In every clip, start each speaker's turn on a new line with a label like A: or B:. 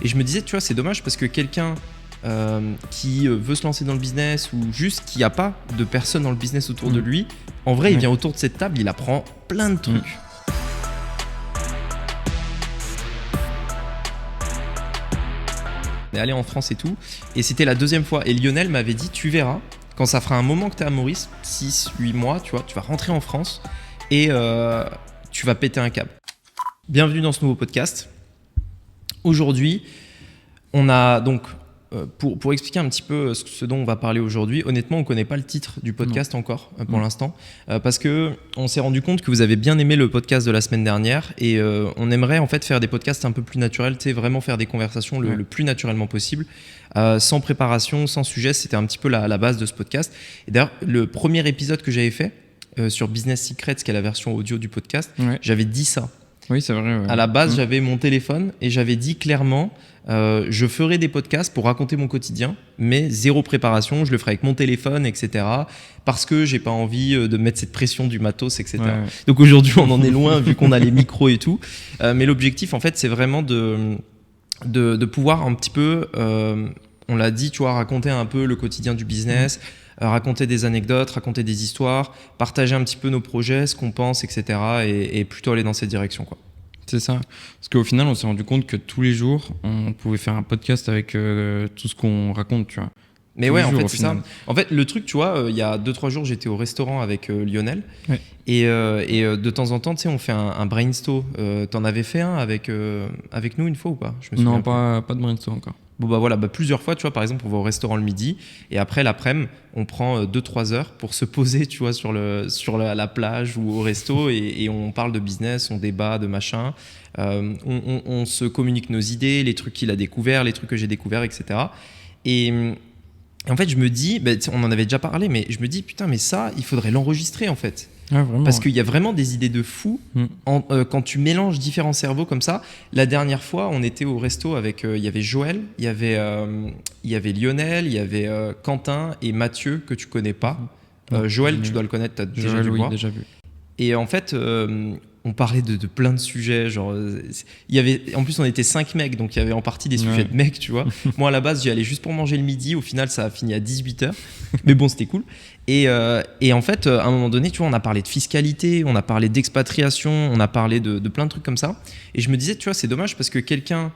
A: Et je me disais, tu vois, c'est dommage parce que quelqu'un qui veut se lancer dans le business ou juste qui n'a pas de personne dans le business autour de lui, en vrai, il vient autour de cette table, il apprend plein de trucs. On est allé en France et tout, et c'était la deuxième fois. Et Lionel m'avait dit, tu verras, quand ça fera un moment que tu es à Maurice, 6-8 mois, tu vois, tu vas rentrer en France et tu vas péter un câble. Bienvenue dans ce nouveau podcast. Aujourd'hui, on a donc, pour expliquer un petit peu ce dont on va parler aujourd'hui, honnêtement, on ne connaît pas le titre du podcast encore pour l'instant, parce qu'on s'est rendu compte que vous avez bien aimé le podcast de la semaine dernière et on aimerait en fait faire des podcasts un peu plus naturels, tu sais, vraiment faire des conversations le plus naturellement possible, sans préparation, sans sujet. C'était un petit peu la base de ce podcast. Et d'ailleurs, le premier épisode que j'avais fait sur Business Secrets, qui est la version audio du podcast, j'avais dit ça.
B: Oui, c'est vrai. Ouais.
A: À la base, j'avais mon téléphone et j'avais dit clairement, je ferai des podcasts pour raconter mon quotidien, mais zéro préparation, je le ferai avec mon téléphone, etc. Parce que j'ai pas envie de mettre cette pression du matos, etc.
B: Ouais.
A: Donc aujourd'hui, on en est loin vu qu'on a les micros et tout. Mais l'objectif, en fait, c'est vraiment de pouvoir un petit peu, on l'a dit, tu vois, raconter un peu le quotidien du business, raconter des anecdotes, raconter des histoires, partager un petit peu nos projets, ce qu'on pense, etc. et plutôt aller dans cette direction, quoi.
B: C'est ça. Parce qu'au final, on s'est rendu compte que tous les jours, on pouvait faire un podcast avec tout ce qu'on raconte, tu vois.
A: Mais ouais, en fait, c'est ça. En fait, le truc, tu vois, il y a 2-3 jours, j'étais au restaurant avec Lionel.
B: Ouais.
A: Et de temps en temps, tu sais, on fait un brainstorm. T'en avais fait un avec nous une fois ou pas? Je me souviens
B: Non, pas de brainstorm encore.
A: Bon bah voilà, plusieurs fois, tu vois, par exemple, on va au restaurant le midi et après l'après-midi, on prend 2-3 heures pour se poser, tu vois, sur la plage ou au resto et on parle de business, on débat de machin, on se communique nos idées, les trucs qu'il a découverts, les trucs que j'ai découverts, etc. Et en fait, je me dis, on en avait déjà parlé, mais je me dis, putain, mais ça, il faudrait l'enregistrer en fait.
B: Ah, vraiment,
A: parce qu'il y a vraiment des idées de fou quand tu mélanges différents cerveaux comme ça. La dernière fois, on était au resto avec, il y avait Joël, il y avait Lionel, il y avait Quentin et Mathieu que tu connais pas. Joël, tu dois le connaître, tu as déjà dû voir.
B: Déjà vu.
A: Et en fait, on parlait de plein de sujets. Genre, en plus, on était 5 mecs, donc il y avait en partie des sujets de mecs, tu vois. Moi, à la base, j'y allais juste pour manger le midi. Au final, ça a fini à 18h. Mais bon, c'était cool. Et en fait, à un moment donné, tu vois, on a parlé de fiscalité, on a parlé d'expatriation, on a parlé de plein de trucs comme ça. Et je me disais, tu vois, c'est dommage parce que quelqu'un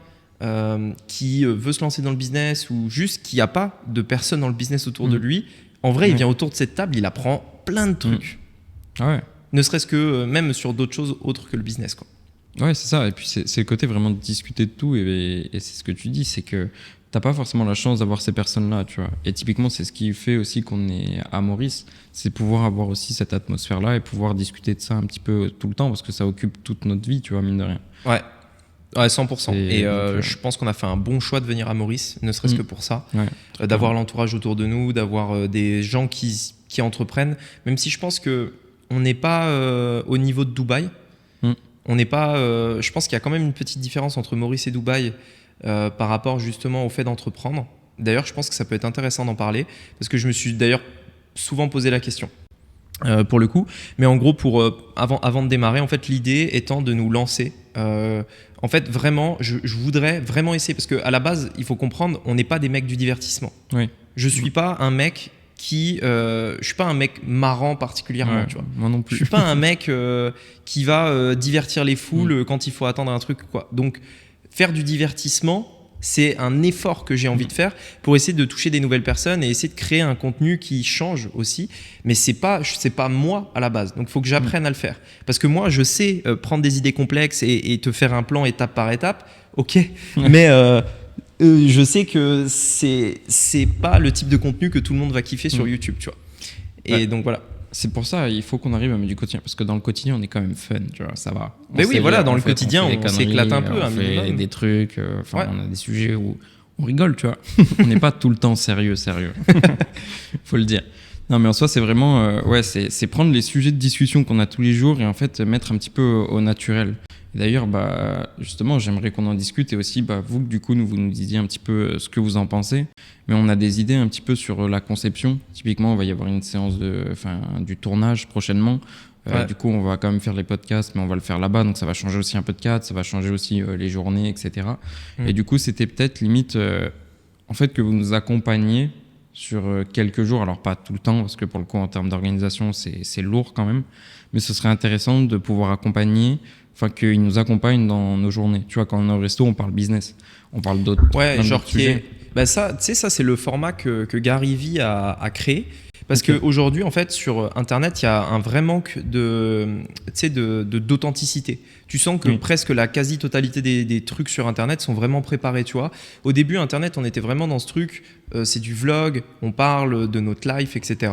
A: qui veut se lancer dans le business ou juste qui n'a pas de personne dans le business autour de lui, en vrai, il vient autour de cette table, il apprend plein de trucs.
B: Ah ouais.
A: Ne serait-ce que même sur d'autres choses autres que le business, quoi.
B: Ouais, c'est ça. Et puis c'est le côté vraiment de discuter de tout. Et c'est ce que tu dis, c'est que t'as pas forcément la chance d'avoir ces personnes-là, tu vois. Et typiquement, c'est ce qui fait aussi qu'on est à Maurice, c'est pouvoir avoir aussi cette atmosphère-là et pouvoir discuter de ça un petit peu tout le temps parce que ça occupe toute notre vie, tu vois, mine de rien.
A: Ouais, 100%. Et je pense qu'on a fait un bon choix de venir à Maurice, ne serait-ce que pour ça.
B: Ouais,
A: d'avoir l'entourage autour de nous, d'avoir des gens qui entreprennent, même si je pense que on n'est pas au niveau de Dubaï. On n'est pas. Je pense qu'il y a quand même une petite différence entre Maurice et Dubaï par rapport justement au fait d'entreprendre. D'ailleurs, je pense que ça peut être intéressant d'en parler parce que je me suis d'ailleurs souvent posé la question pour le coup. Mais en gros, avant de démarrer, en fait, l'idée étant de nous lancer. En fait, vraiment, je voudrais vraiment essayer parce qu'à la base, il faut comprendre, on n'est pas des mecs du divertissement.
B: Oui.
A: Je suis pas un mec je suis pas un mec marrant particulièrement, tu vois.
B: Moi non plus.
A: Je suis pas un mec qui va divertir les foules quand il faut attendre un truc, quoi. Donc faire du divertissement, c'est un effort que j'ai envie de faire pour essayer de toucher des nouvelles personnes et essayer de créer un contenu qui change aussi, mais c'est pas moi à la base. Donc il faut que j'apprenne à le faire parce que moi je sais prendre des idées complexes et te faire un plan étape par étape, ok, mais je sais que c'est pas le type de contenu que tout le monde va kiffer sur YouTube, tu vois. Et donc voilà.
B: C'est pour ça, il faut qu'on arrive à mettre du quotidien. Parce que dans le quotidien, on est quand même fun, tu vois, ça va.
A: Mais oui, voilà, dans le quotidien, on s'éclate un peu.
B: On fait des trucs, on a des sujets où on rigole, tu vois. On n'est pas tout le temps sérieux. Faut le dire. Non, mais en soi, c'est vraiment, c'est prendre les sujets de discussion qu'on a tous les jours et en fait, mettre un petit peu au naturel. Et d'ailleurs, justement, j'aimerais qu'on en discute et aussi, vous, du coup, vous nous disiez un petit peu ce que vous en pensez. Mais on a des idées un petit peu sur la conception. Typiquement, il va y avoir une séance du tournage prochainement. Du coup, on va quand même faire les podcasts, mais on va le faire là-bas. Donc, ça va changer aussi un peu de cadre, ça va changer aussi les journées, etc. Et du coup, c'était peut-être limite, en fait, que vous nous accompagniez sur quelques jours. Alors, pas tout le temps, parce que pour le coup, en termes d'organisation, c'est lourd quand même. Mais ce serait intéressant de pouvoir accompagner, enfin, qu'ils nous accompagnent dans nos journées. Tu vois, quand on est au resto, on parle business. On parle d'autres sujets.
A: Bah ça, tu sais, ça, c'est le format que Gary Vee a créé. Parce qu'aujourd'hui, en fait, sur Internet, il y a un vrai manque d'authenticité. Tu sens que presque la quasi-totalité des trucs sur Internet sont vraiment préparés, tu vois. Au début, Internet, on était vraiment dans ce truc, c'est du vlog, on parle de notre life, etc.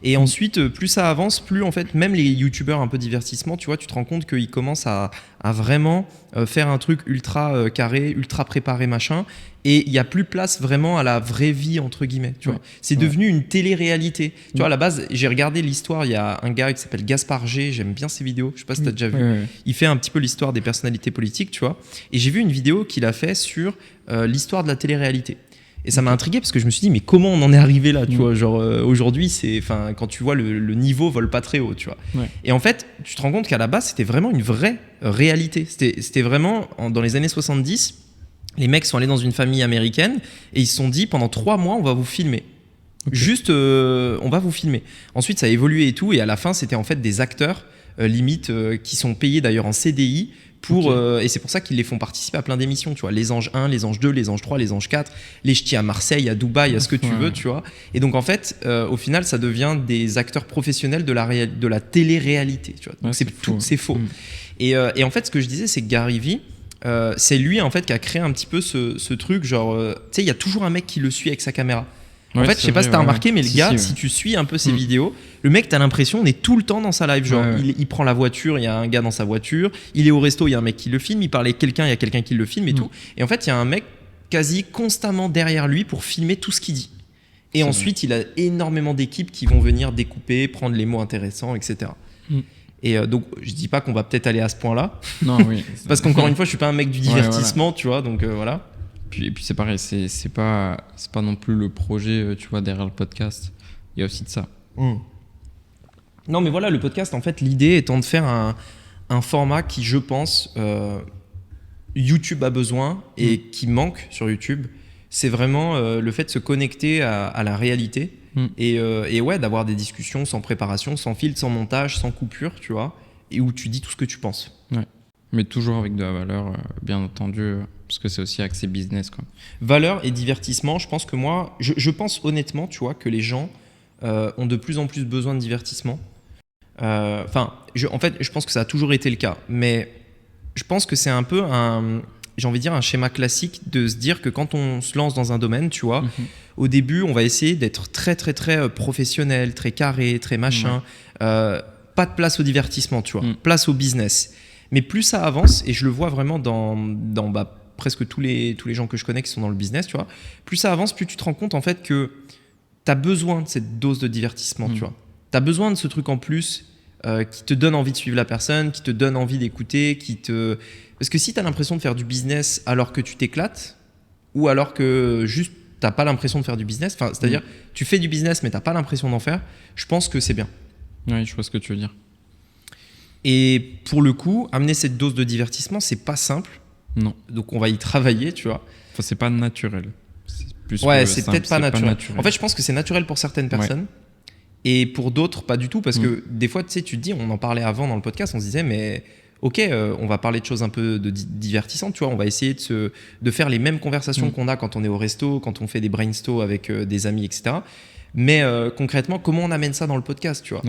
A: Et ensuite, plus ça avance, plus en fait, même les youtubeurs un peu divertissement, tu vois, tu te rends compte qu'ils commencent à vraiment faire un truc ultra carré, ultra préparé, machin. Et il n'y a plus place vraiment à la vraie vie, entre guillemets. Tu vois. C'est devenu une télé-réalité. Tu vois, à la base, j'ai regardé l'histoire. Il y a un gars qui s'appelle Gaspard G. J'aime bien ses vidéos. Je ne sais pas si tu as déjà vu. Il fait un petit peu l'histoire des personnalités politiques. Tu vois. Et j'ai vu une vidéo qu'il a fait sur l'histoire de la télé-réalité. Et ça m'a intrigué parce que je me suis dit, mais comment on en est arrivé là, tu vois, genre aujourd'hui, quand tu vois le niveau vole pas très haut, tu vois. Et en fait, tu te rends compte qu'à la base, c'était vraiment une vraie réalité. C'était vraiment, dans les années 70, les mecs sont allés dans une famille américaine et ils se sont dit, pendant 3 mois, on va vous filmer. Juste, on va vous filmer. Ensuite, ça a évolué et tout, et à la fin, c'était en fait des acteurs, limite, qui sont payés d'ailleurs en CDI, et c'est pour ça qu'ils les font participer à plein d'émissions, tu vois, les Anges 1, les Anges 2, les Anges 3, les Anges 4, les ch'tis à Marseille, à Dubaï, à ce que tu veux, tu vois. Et donc en fait, au final, ça devient des acteurs professionnels de la télé-réalité, tu vois. Donc c'est faux. Et en fait, ce que je disais, c'est que Gary Vee, c'est lui en fait qui a créé un petit peu ce truc, genre, tu sais, il y a toujours un mec qui le suit avec sa caméra. En fait, je sais pas si t'as remarqué, mais le gars, si tu suis un peu ses vidéos, le mec, t'as l'impression, on est tout le temps dans sa live. Genre, il prend la voiture, il y a un gars dans sa voiture. Il est au resto, il y a un mec qui le filme. Il parle avec quelqu'un, il y a quelqu'un qui le filme et tout. Et en fait, il y a un mec quasi constamment derrière lui pour filmer tout ce qu'il dit. Et ensuite, il a énormément d'équipes qui vont venir découper, prendre les mots intéressants, etc. Et donc, je dis pas qu'on va peut-être aller à ce point-là.
B: Non, oui.
A: Parce qu'encore une fois, je suis pas un mec du divertissement, tu vois. Donc voilà.
B: Et puis c'est pareil, c'est pas non plus le projet, tu vois, derrière le podcast. Il y a aussi de ça.
A: Non, mais voilà, le podcast, en fait, l'idée étant de faire un format qui, je pense, YouTube a besoin et qui manque sur YouTube. C'est vraiment le fait de se connecter à la réalité et ouais, d'avoir des discussions sans préparation, sans filtre, sans montage, sans coupure, tu vois, et où tu dis tout ce que tu penses.
B: Ouais. Mais toujours avec de la valeur, bien entendu, parce que c'est aussi axé business, quoi.
A: Valeur et divertissement, je pense que moi, je pense honnêtement, tu vois, que les gens ont de plus en plus besoin de divertissement. En fait, je pense que ça a toujours été le cas, mais je pense que c'est un peu j'ai envie de dire un schéma classique de se dire que quand on se lance dans un domaine, tu vois, au début, on va essayer d'être très, très, très professionnel, très carré, très machin. Pas de place au divertissement, tu vois, place au business. Mais plus ça avance, et je le vois vraiment dans presque tous les gens que je connais qui sont dans le business, tu vois, plus ça avance, plus tu te rends compte en fait que tu as besoin de cette dose de divertissement, tu vois. Tu as besoin de ce truc en plus qui te donne envie de suivre la personne, qui te donne envie d'écouter, Parce que si tu as l'impression de faire du business alors que tu t'éclates, ou alors que juste tu n'as pas l'impression de faire du business, c'est-à-dire tu fais du business mais tu n'as pas l'impression d'en faire, je pense que c'est bien.
B: Oui, je vois ce que tu veux dire.
A: Et pour le coup, amener cette dose de divertissement, c'est pas simple.
B: Non.
A: Donc on va y travailler, tu vois.
B: Enfin, c'est pas naturel. C'est
A: c'est peut-être pas naturel. En fait, je pense que c'est naturel pour certaines personnes. Et pour d'autres, pas du tout. Parce que des fois, tu sais, tu te dis, on en parlait avant dans le podcast, on se disait, mais ok, on va parler de choses un peu divertissantes, tu vois. On va essayer de faire les mêmes conversations qu'on a quand on est au resto, quand on fait des brainstorms avec des amis, etc. Mais concrètement, comment on amène ça dans le podcast, tu vois.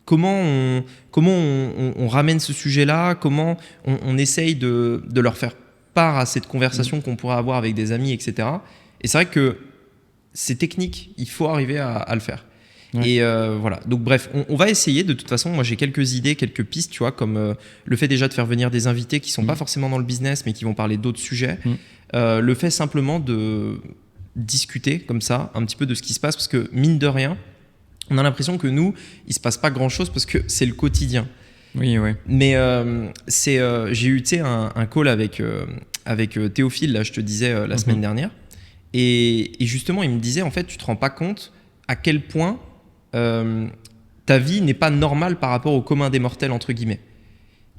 A: Comment on ramène ce sujet-là, comment on essaye de leur faire part à cette conversation qu'on pourrait avoir avec des amis, etc. Et c'est vrai que c'est technique, il faut arriver à le faire. Et voilà, donc bref, on va essayer. De toute façon, moi j'ai quelques idées, quelques pistes, tu vois, comme le fait déjà de faire venir des invités qui sont pas forcément dans le business, mais qui vont parler d'autres sujets. Le fait simplement de discuter comme ça, un petit peu de ce qui se passe, parce que mine de rien, on a l'impression que nous, il se passe pas grand-chose parce que c'est le quotidien.
B: Oui.
A: Mais j'ai eu un call avec Théophile, là, je te disais, la semaine dernière. Et justement, il me disait, en fait, tu te rends pas compte à quel point ta vie n'est pas normale par rapport au commun des mortels, entre guillemets.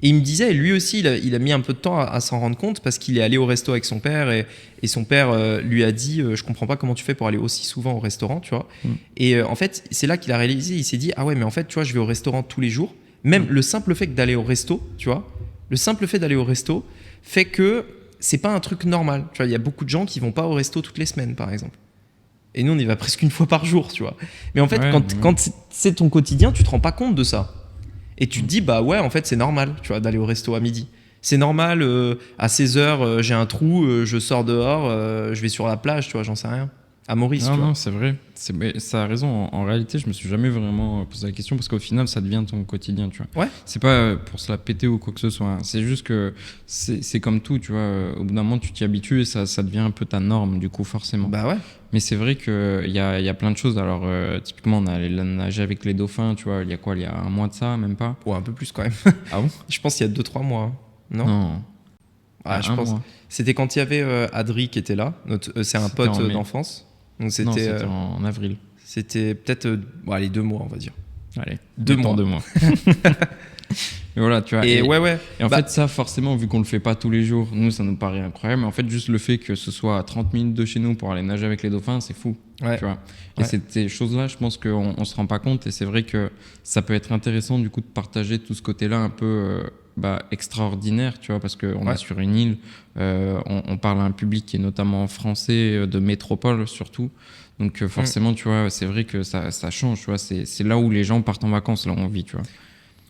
A: Et il me disait, lui aussi, il a mis un peu de temps à s'en rendre compte parce qu'il est allé au resto avec son père et son père lui a dit je comprends pas comment tu fais pour aller aussi souvent au restaurant, tu vois. Et en fait, c'est là qu'il a réalisé, il s'est dit ah ouais, mais en fait, tu vois, je vais au restaurant tous les jours. Même le simple fait d'aller au resto, tu vois, le simple fait d'aller au resto fait que c'est pas un truc normal. Tu vois, il y a beaucoup de gens qui vont pas au resto toutes les semaines, par exemple. Et nous, on y va presque une fois par jour, tu vois. Mais en fait, quand c'est ton quotidien, tu te rends pas compte de ça. Et tu te dis, bah ouais, en fait, c'est normal, tu vois, d'aller au resto à midi. C'est normal, à 16h, j'ai un trou, je sors dehors, je vais sur la plage, tu vois, j'en sais rien. À Maurice, tu vois.
B: Non, c'est vrai. Mais ça a raison. En réalité, je me suis jamais vraiment posé la question parce qu'au final, ça devient ton quotidien, tu vois.
A: Ouais.
B: C'est pas pour se la péter ou quoi que ce soit. Hein. C'est juste que c'est comme tout, tu vois. Au bout d'un moment, tu t'y habitues et ça devient un peu ta norme, du coup, forcément.
A: Bah ouais.
B: Mais c'est vrai qu'il y a plein de choses. Alors, typiquement, on a allé nager avec les dauphins, tu vois. Il y a quoi? Il y a un mois de ça, même pas?
A: Ouais, un peu plus quand même.
B: Ah bon?
A: Je pense qu'il y a 2-3 mois. Hein. Non. Ah, je pense.
B: Mois.
A: C'était quand il y avait Adri qui était là. C'est un pote d'enfance. Donc c'était
B: en avril.
A: C'était peut-être allez, 2 mois, on va dire.
B: Allez,
A: 2 mois.
B: 2 mois. Et voilà, tu vois.
A: Et ouais.
B: Et en fait, ça, forcément, vu qu'on le fait pas tous les jours, nous, ça nous paraît incroyable. Mais en fait, juste le fait que ce soit à 30 minutes de chez nous pour aller nager avec les dauphins, c'est fou.
A: Ouais.
B: Tu vois. Et ces choses-là, je pense qu'on se rend pas compte. Et c'est vrai que ça peut être intéressant, du coup, de partager tout ce côté-là un peu extraordinaire, tu vois, parce qu'on est sur une île, on parle à un public qui est notamment français, de métropole surtout. Donc forcément, tu vois, c'est vrai que ça change, tu vois. C'est là où les gens partent en vacances, là où on vit, tu vois.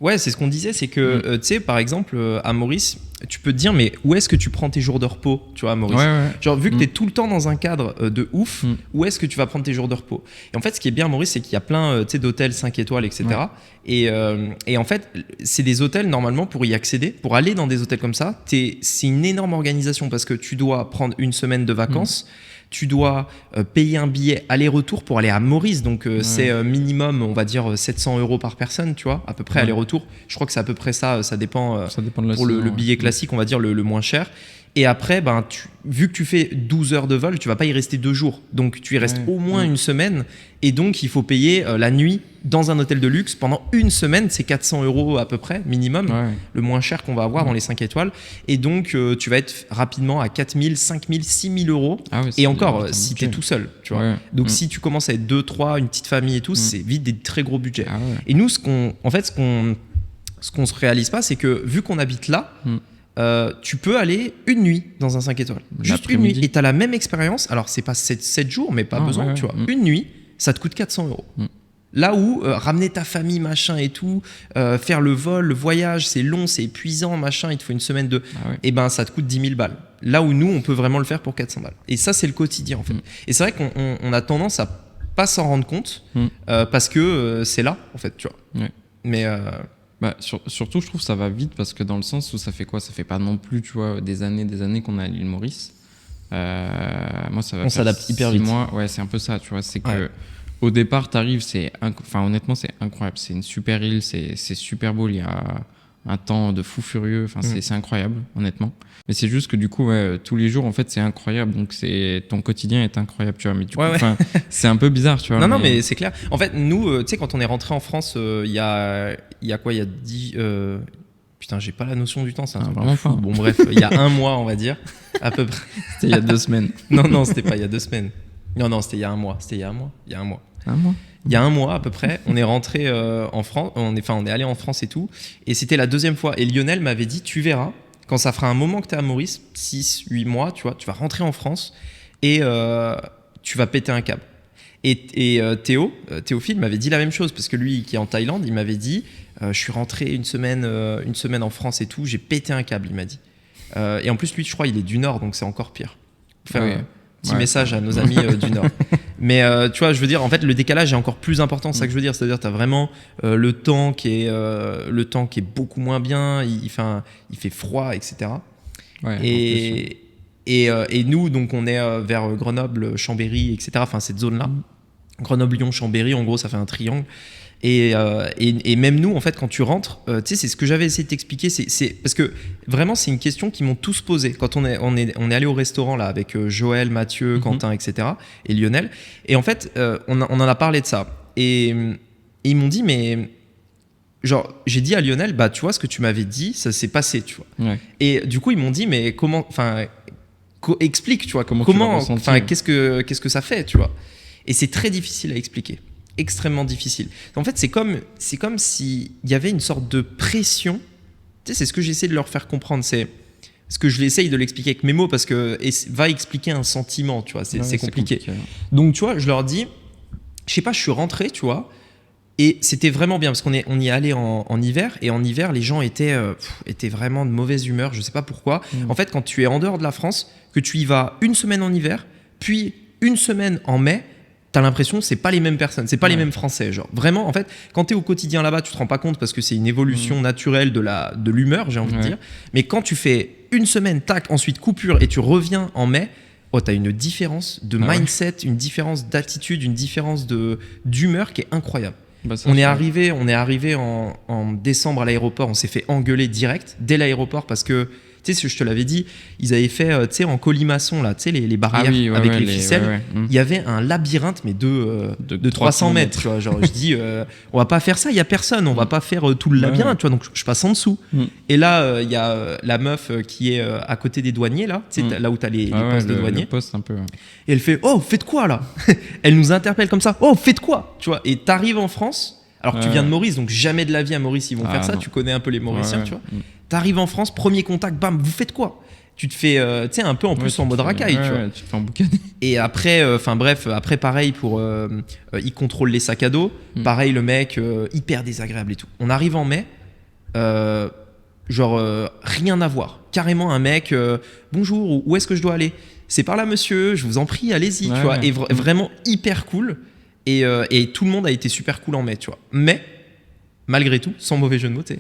A: Ouais, c'est ce qu'on disait, c'est que, tu sais, par exemple, à Maurice, tu peux te dire, mais où est-ce que tu prends tes jours de repos, tu vois, à Maurice? Genre, vu que tu es tout le temps dans un cadre de ouf, où est-ce que tu vas prendre tes jours de repos? Et en fait, ce qui est bien à Maurice, c'est qu'il y a plein d'hôtels 5 étoiles, etc. Et en fait, c'est des hôtels, normalement, pour y accéder, pour aller dans des hôtels comme ça, c'est une énorme organisation parce que tu dois prendre une semaine de vacances. Tu dois payer un billet aller-retour pour aller à Maurice. Donc, c'est minimum, on va dire, 700 € par personne, tu vois, à peu près aller-retour. Je crois que c'est à peu près ça. Ça dépend
B: de la
A: pour le billet classique, on va dire, le moins cher. Et après, vu que tu fais 12 heures de vol, tu vas pas y rester 2 jours. Donc, tu y restes au moins une semaine. Et donc, il faut payer la nuit dans un hôtel de luxe pendant une semaine. C'est 400 € à peu près, minimum. Le moins cher qu'on va avoir dans les 5 étoiles. Et donc, tu vas être rapidement à 4 000, 5 000, 6 000 €. Et encore, si tu es tout seul, tu vois. Donc, si tu commences à être 2, 3, une petite famille et tout, c'est vite des très gros budgets. Et nous, ce qu'on se réalise pas, c'est que vu qu'on habite là, tu peux aller une nuit dans un 5 étoiles. Juste une nuit. Et tu as la même expérience. Alors, c'est pas 7 jours, mais pas besoin, tu vois. Une nuit, ça te coûte 400 €. Là où ramener ta famille, machin et tout, faire le vol, le voyage, c'est long, c'est épuisant, machin, il te faut une semaine et ben ça te coûte 10 000 balles. Là où nous, on peut vraiment le faire pour 400 balles. Et ça, c'est le quotidien, en fait. Et c'est vrai qu'on a tendance à pas s'en rendre compte parce que c'est là, en fait, tu vois. Mais...
B: surtout, je trouve que ça va vite parce que dans le sens où ça fait quoi? Ça fait pas non plus, tu vois, des années qu'on est à l'île Maurice. Moi, ça va. On
A: s'adapte hyper vite.
B: Mois. Ouais, c'est un peu ça, tu vois. C'est que au départ, t'arrives, honnêtement, c'est incroyable. C'est une super île, c'est super beau. Il y a un temps de fou furieux. Enfin, c'est incroyable, honnêtement. Mais c'est juste que du coup, tous les jours, en fait, c'est incroyable. Donc, ton quotidien est incroyable, tu vois. Mais du coup, c'est un peu bizarre, tu vois.
A: Non, mais c'est clair. En fait, nous, tu sais, quand on est rentré en France, il y a quoi? Il y a 10... Putain, j'ai pas la notion du temps, c'est un truc
B: vraiment fort.
A: Bon, bref, il y a un mois, on va dire, à peu près.
B: C'était il y a 2 semaines.
A: Non, c'était pas il y a 2 semaines. Non, c'était il y a un mois. Il y a un mois.
B: Un mois.
A: Il y a un mois à peu près, on est rentré en France, on est allé en France et tout, et c'était la 2e fois. Et Lionel m'avait dit, tu verras, quand ça fera un moment que tu es à Maurice, 6-8 mois, tu vois, tu vas rentrer en France et tu vas péter un câble. Et Théophile m'avait dit la même chose, parce que lui qui est en Thaïlande, il m'avait dit, je suis rentré une semaine en France et tout, j'ai pété un câble, il m'a dit. Et en plus, lui, je crois, il est du Nord, donc c'est encore pire. Petit message à nos amis du Nord. Mais tu vois, je veux dire, en fait, le décalage est encore plus important, c'est ça que je veux dire. C'est-à-dire, tu as vraiment le temps qui est beaucoup moins bien, il fait froid, etc. Et nous, donc, on est vers Grenoble, Chambéry, etc. Enfin, cette zone-là. Grenoble, Lyon, Chambéry, en gros, ça fait un triangle. Et même nous, en fait, quand tu rentres, tu sais, c'est ce que j'avais essayé de t'expliquer. C'est parce que vraiment, c'est une question qu'ils m'ont tous posée quand on est allé au restaurant là avec Joël, Mathieu, Quentin, etc. et Lionel. Et en fait, on en a parlé de ça. Et Et ils m'ont dit, mais genre, j'ai dit à Lionel, bah tu vois ce que tu m'avais dit, ça s'est passé, tu vois.
B: Ouais.
A: Et du coup, ils m'ont dit, mais comment, enfin, explique, tu vois,
B: Comment tu l'as ressenti,
A: enfin,
B: ouais.
A: qu'est-ce que ça fait, tu vois. Et c'est très difficile à expliquer, extrêmement difficile. En fait, c'est comme s'il y avait une sorte de pression. Tu sais, c'est ce que j'essaie de leur faire comprendre, c'est ce que je l'essaye de l'expliquer avec mes mots, parce que va expliquer un sentiment, tu vois, c'est compliqué. Donc, tu vois, je leur dis, je sais pas, je suis rentré, tu vois, et c'était vraiment bien, parce qu'on y est allé en hiver, et en hiver, les gens étaient vraiment de mauvaise humeur, je sais pas pourquoi. En fait, quand tu es en dehors de la France, que tu y vas une semaine en hiver, puis une semaine en mai, t'as l'impression que c'est pas les mêmes personnes, c'est pas les mêmes Français, genre. Vraiment, en fait, quand t'es au quotidien là-bas, tu te rends pas compte parce que c'est une évolution naturelle de l'humeur, j'ai envie de dire. Mais quand tu fais une semaine, tac, ensuite coupure, et tu reviens en mai, t'as une différence de mindset, une différence d'attitude, une différence d'humeur qui est incroyable.
B: Bah ça,
A: on est arrivé en décembre à l'aéroport, on s'est fait engueuler direct dès l'aéroport parce que, tu sais, je te l'avais dit, ils avaient fait, tu sais, en colimaçon, là, tu sais, les barrières avec les ficelles. Il y avait un labyrinthe, mais de 300 mètres, tu vois. Genre, je dis, on va pas faire ça, il y a personne, on va pas faire tout le labyrinthe, tu vois. Donc, je passe en dessous. Et là, il y a la meuf qui est à côté des douaniers, là, tu sais, là où t'as les postes de douaniers.
B: Poste un peu,
A: Et elle fait, oh, faites quoi, là? Elle nous interpelle comme ça, oh, faites quoi? Tu vois. Et t'arrives en France, alors que tu viens de Maurice, donc jamais de la vie à Maurice ils vont faire ça, tu connais un peu les Mauriciens, tu vois. T'arrives en France, premier contact, bam, vous faites quoi? Tu te fais, tu sais, un peu en plus en mode racaille, tu vois.
B: Tu te fais emboucaner.
A: Et après, après pareil pour, il contrôle les sacs à dos, pareil le mec, hyper désagréable et tout. On arrive en mai, rien à voir. Carrément un mec, bonjour, où est-ce que je dois aller? C'est par là monsieur, je vous en prie, allez-y, tu vois. Et vraiment hyper cool. Et tout le monde a été super cool en mai, tu vois. Mais, malgré tout, sans mauvais jeu de mots, tu sais.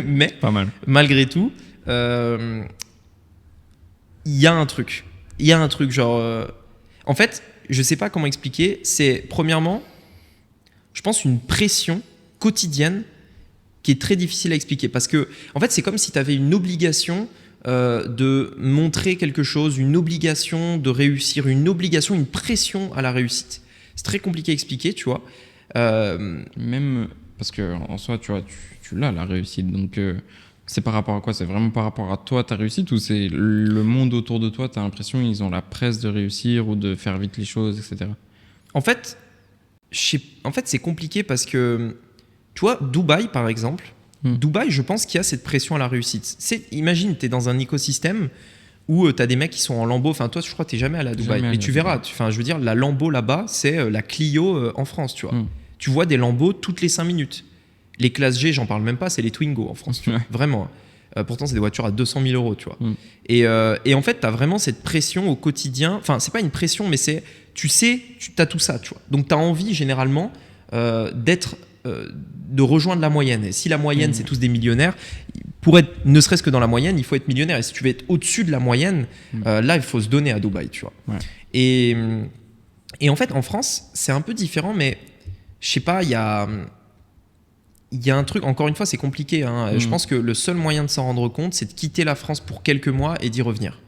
A: Mais,
B: pas mal.
A: Malgré tout, il y a un truc. Genre. En fait, je sais pas comment expliquer. C'est, premièrement, je pense, une pression quotidienne qui est très difficile à expliquer. Parce que, en fait, c'est comme si tu avais une obligation de montrer quelque chose, une obligation de réussir, une pression à la réussite. C'est très compliqué à expliquer, tu vois.
B: Même parce que en soi, tu vois, tu l'as la réussite. Donc, c'est par rapport à quoi? C'est vraiment par rapport à toi, ta réussite, ou c'est le monde autour de toi? T'as l'impression qu'ils ont la presse de réussir ou de faire vite les choses, etc. En fait,
A: c'est compliqué parce que, tu vois, Dubaï, par exemple, Dubaï, je pense qu'il y a cette pression à la réussite. Imagine, t'es dans un écosystème où tu as des mecs qui sont en Lambo. Enfin, toi, je crois que tu n'es jamais allé à Dubaï. Mais tu verras. Enfin, je veux dire, la Lambo là-bas, c'est la Clio en France, tu vois. Tu vois des Lambo toutes les 5 minutes. Les classes G, j'en parle même pas, c'est les Twingo en France, tu vois. Vraiment. Pourtant, c'est des voitures à 200 000 euros, tu vois. Et en fait, tu as vraiment cette pression au quotidien. Enfin, c'est pas une pression, mais c'est, tu sais, tu as tout ça, tu vois. Donc, tu as envie, généralement, de rejoindre la moyenne. Et si la moyenne, c'est tous des millionnaires, pour être, ne serait-ce que dans la moyenne, il faut être millionnaire. Et si tu veux être au-dessus de la moyenne, là, il faut se donner à Dubaï, tu vois. Et en fait, en France, c'est un peu différent, mais je sais pas, il y a un truc, encore une fois, c'est compliqué. Hein. Je pense que le seul moyen de s'en rendre compte, c'est de quitter la France pour quelques mois et d'y revenir.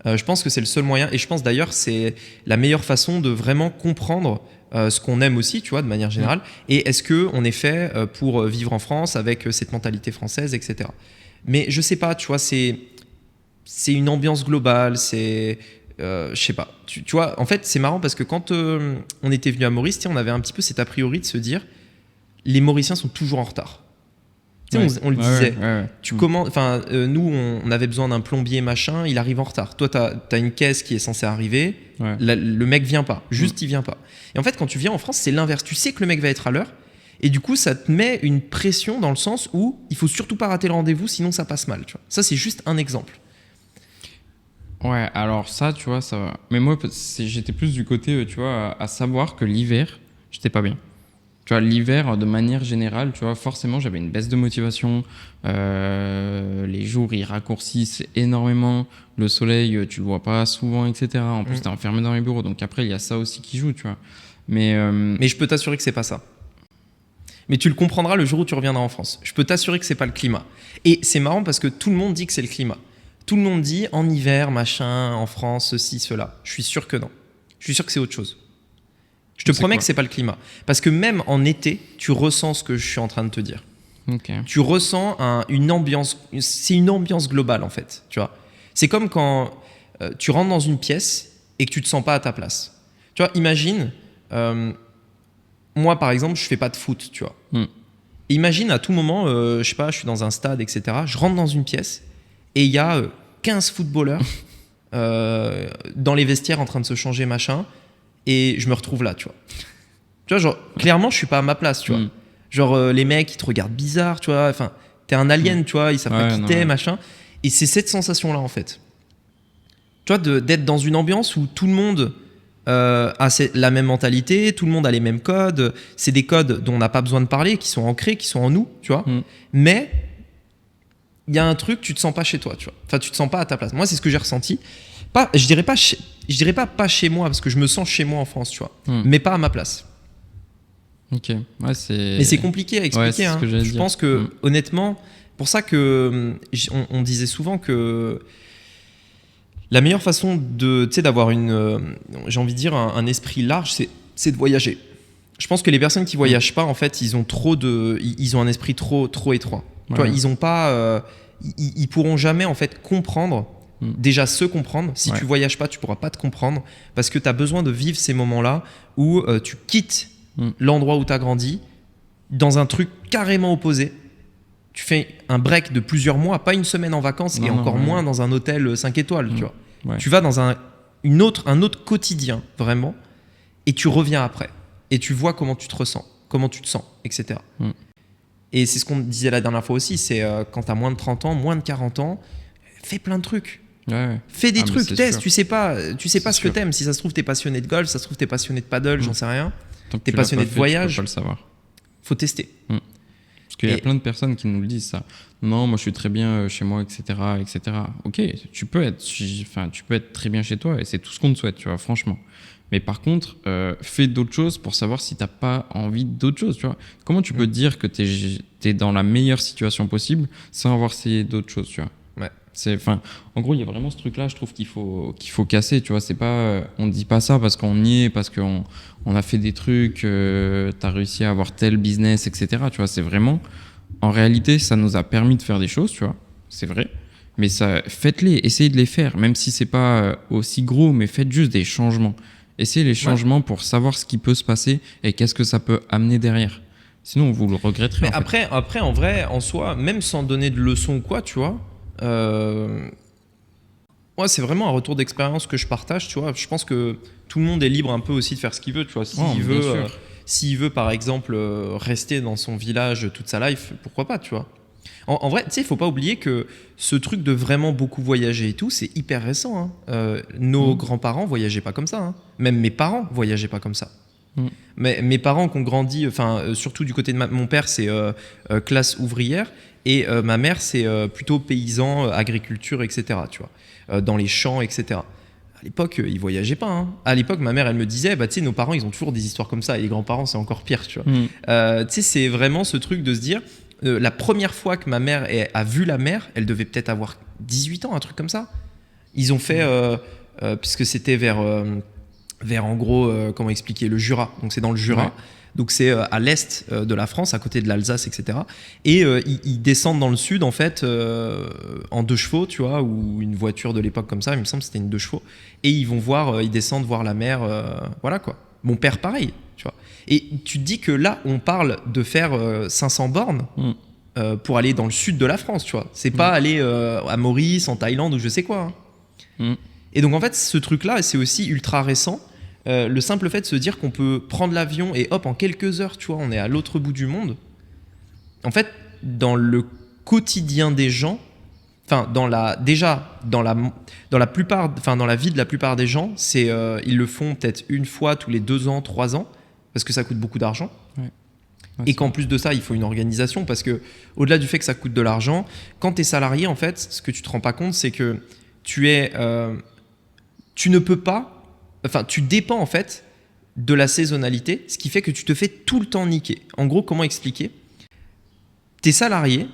A: Je pense que c'est le seul moyen. Et je pense d'ailleurs c'est la meilleure façon de vraiment comprendre ce qu'on aime aussi, tu vois, de manière générale. Et est-ce qu'on est fait pour vivre en France avec cette mentalité française, etc. Mais je sais pas, tu vois, c'est une ambiance globale, c'est... je sais pas. Tu vois, en fait, c'est marrant parce que quand on était venu à Maurice, on avait un petit peu cet a priori de se dire les Mauriciens sont toujours en retard. Tu sais, on le disait. Tu commandes, nous, on avait besoin d'un plombier, machin, il arrive en retard. Toi, t'as une caisse qui est censée arriver, le mec vient pas, juste il vient pas. Et en fait, quand tu viens en France, c'est l'inverse. Tu sais que le mec va être à l'heure, et du coup, ça te met une pression dans le sens où il faut surtout pas rater le rendez-vous, sinon ça passe mal. Tu vois. Ça, c'est juste un exemple.
B: Ouais, alors ça, tu vois, ça va. Mais moi, j'étais plus du côté, tu vois, à savoir que l'hiver, j'étais pas bien. Tu vois, l'hiver, de manière générale, tu vois, forcément, j'avais une baisse de motivation. Les jours, ils raccourcissent énormément. Le soleil, tu le vois pas souvent, etc. En plus, t'es enfermé dans les bureaux. Donc après, il y a ça aussi qui joue, tu vois. Mais
A: je peux t'assurer que c'est pas ça. Mais tu le comprendras le jour où tu reviendras en France. Je peux t'assurer que c'est pas le climat. Et c'est marrant parce que tout le monde dit que c'est le climat. Tout le monde dit en hiver, machin, en France, ceci, cela. Je suis sûr que non. Je suis sûr que c'est autre chose. Je te promets que c'est pas le climat. Parce que même en été, tu ressens ce que je suis en train de te dire.
B: Okay.
A: Tu ressens une ambiance. C'est une ambiance globale, en fait. Tu vois. C'est comme quand tu rentres dans une pièce et que tu te sens pas à ta place. Tu vois, imagine, moi, par exemple, je fais pas de foot, tu vois. Imagine à tout moment, je sais pas, je suis dans un stade, etc. Je rentre dans une pièce et il y a 15 footballeurs dans les vestiaires en train de se changer, machin, et je me retrouve là, tu vois. Tu vois, genre, clairement, je suis pas à ma place, tu vois. Genre, les mecs, ils te regardent bizarre, tu vois. Enfin, t'es un alien, tu vois, ils savent pas qui t'es, machin. Et c'est cette sensation-là, en fait. Tu vois, d'être dans une ambiance où tout le monde a la même mentalité, tout le monde a les mêmes codes. C'est des codes dont on n'a pas besoin de parler, qui sont ancrés, qui sont en nous, tu vois. Mais il y a un truc, tu te sens pas chez toi, tu vois. Enfin, tu te sens pas à ta place. Moi, c'est ce que j'ai ressenti. Je dirais pas chez moi, parce que je me sens chez moi en France, tu vois. Mais pas à ma place.
B: Ok. Ouais,
A: mais c'est compliqué à expliquer.
B: Ouais,
A: je pense que, honnêtement, pour ça que on disait souvent que la meilleure façon d'avoir j'ai envie de dire un esprit large, c'est de voyager. Je pense que les personnes qui voyagent pas, en fait, ils ont un esprit trop étroit. Tu vois, ils ont pas, ils pourront jamais en fait comprendre. Déjà se comprendre. Si tu voyages pas, tu pourras pas te comprendre parce que tu as besoin de vivre ces moments-là où tu quittes l'endroit où tu as grandi dans un truc carrément opposé. Tu fais un break de plusieurs mois, pas une semaine en vacances et encore moins dans un hôtel 5 étoiles, tu vois. Tu vas dans un autre quotidien, vraiment, et tu reviens après. Et tu vois comment tu te ressens, comment tu te sens, etc. Et c'est ce qu'on disait la dernière fois aussi, c'est quand tu as moins de 30 ans, moins de 40 ans, fais plein de trucs. Fais des trucs, teste, tu sais pas ce que t'aimes. Si ça se trouve, t'es passionné de golf, ça se trouve, t'es passionné de paddle, j'en sais rien. T'es passionné de voyage.
B: Tu peux pas le savoir.
A: Faut tester.
B: Parce qu'il y a plein de personnes qui nous le disent ça. Non, moi je suis très bien chez moi, etc., etc. Ok, tu peux être très bien chez toi et c'est tout ce qu'on te souhaite, tu vois, franchement. Mais par contre, fais d'autres choses pour savoir si t'as pas envie d'autres choses, tu vois. Comment tu peux te dire que t'es dans la meilleure situation possible sans avoir essayé d'autres choses, tu vois. En gros, il y a vraiment ce truc-là, je trouve qu'il faut casser, tu vois. C'est pas, on dit pas ça parce qu'on y est, parce qu'on a fait des trucs, t'as réussi à avoir tel business, etc. Tu vois, c'est vraiment, en réalité, ça nous a permis de faire des choses, tu vois. C'est vrai. Mais faites-les, essayez de les faire, même si c'est pas aussi gros, mais faites juste des changements. Essayez les changements pour savoir ce qui peut se passer et qu'est-ce que ça peut amener derrière. Sinon, vous le regretterez.
A: Mais après, en vrai, en soi, même sans donner de leçons ou quoi, tu vois. C'est vraiment un retour d'expérience que je partage, tu vois. Je pense que tout le monde est libre un peu aussi de faire ce qu'il veut, tu vois. S'il veut par exemple rester dans son village toute sa life, pourquoi pas, tu vois. En vrai, tu sais, il faut pas oublier que ce truc de vraiment beaucoup voyager et tout, c'est hyper récent. Nos grands-parents voyageaient pas comme ça. Même mes parents voyageaient pas comme ça. Mais mes parents qui ont grandi, surtout du côté de mon père, c'est classe ouvrière. Et ma mère, c'est plutôt paysan, agriculture, etc. Tu vois, dans les champs, etc. À l'époque, ils voyageaient pas. À l'époque, ma mère, elle me disait, tu sais, nos parents, ils ont toujours des histoires comme ça. Et les grands-parents, c'est encore pire, tu vois. Tu sais, c'est vraiment ce truc de se dire, la première fois que ma mère a vu la mer, elle devait peut-être avoir 18 ans, un truc comme ça. Ils ont fait, puisque c'était vers en gros, comment expliquer, le Jura. Donc c'est dans le Jura. Ouais. Donc c'est à l'est de la France, à côté de l'Alsace, etc. Et ils descendent dans le sud, en fait, en 2 chevaux, tu vois, ou une voiture de l'époque comme ça, il me semble que c'était une 2 chevaux. Et ils descendent voir la mer, voilà quoi. Mon père, pareil, tu vois. Et tu te dis que là, on parle de faire 500 bornes pour aller dans le sud de la France, tu vois. C'est pas aller à Maurice, en Thaïlande ou je sais quoi. Et donc en fait, ce truc-là, c'est aussi ultra récent. Le simple fait de se dire qu'on peut prendre l'avion et hop, en quelques heures, tu vois, on est à l'autre bout du monde. En fait, dans le quotidien des gens, dans la vie de la plupart des gens, ils le font peut-être une fois tous les 2 ans, 3 ans, parce que ça coûte beaucoup d'argent. Et qu'en plus de ça, il faut une organisation, parce que au-delà du fait que ça coûte de l'argent, quand tu es salarié, en fait, ce que tu te rends pas compte, c'est que tu ne peux pas. Tu dépends en fait de la saisonnalité, ce qui fait que tu te fais tout le temps niquer. En gros, comment expliquer ? T'es salarié,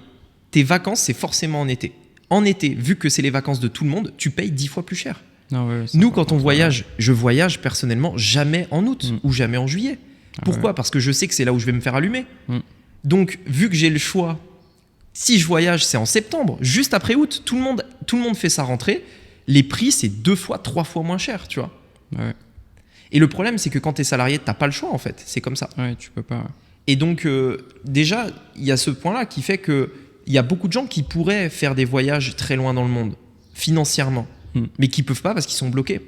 A: tes vacances, c'est forcément en été. En été, vu que c'est les vacances de tout le monde, tu payes 10 fois plus cher.
B: Non, ouais,
A: Nous, quand on voyage, je voyage personnellement jamais en août ou jamais en juillet. Pourquoi ? Parce que je sais que c'est là où je vais me faire allumer. Donc, vu que j'ai le choix, si je voyage, c'est en septembre, juste après août. Tout le monde fait sa rentrée. Les prix, c'est 2 fois, 3 fois moins cher, tu vois.
B: Ouais.
A: Et le problème, c'est que quand tu es salarié, tu n'as pas le choix, en fait. C'est comme ça.
B: Ouais, tu peux pas. Ouais.
A: Et donc, déjà, il y a ce point-là qui fait qu'il y a beaucoup de gens qui pourraient faire des voyages très loin dans le monde, financièrement, mais qui ne peuvent pas parce qu'ils sont bloqués.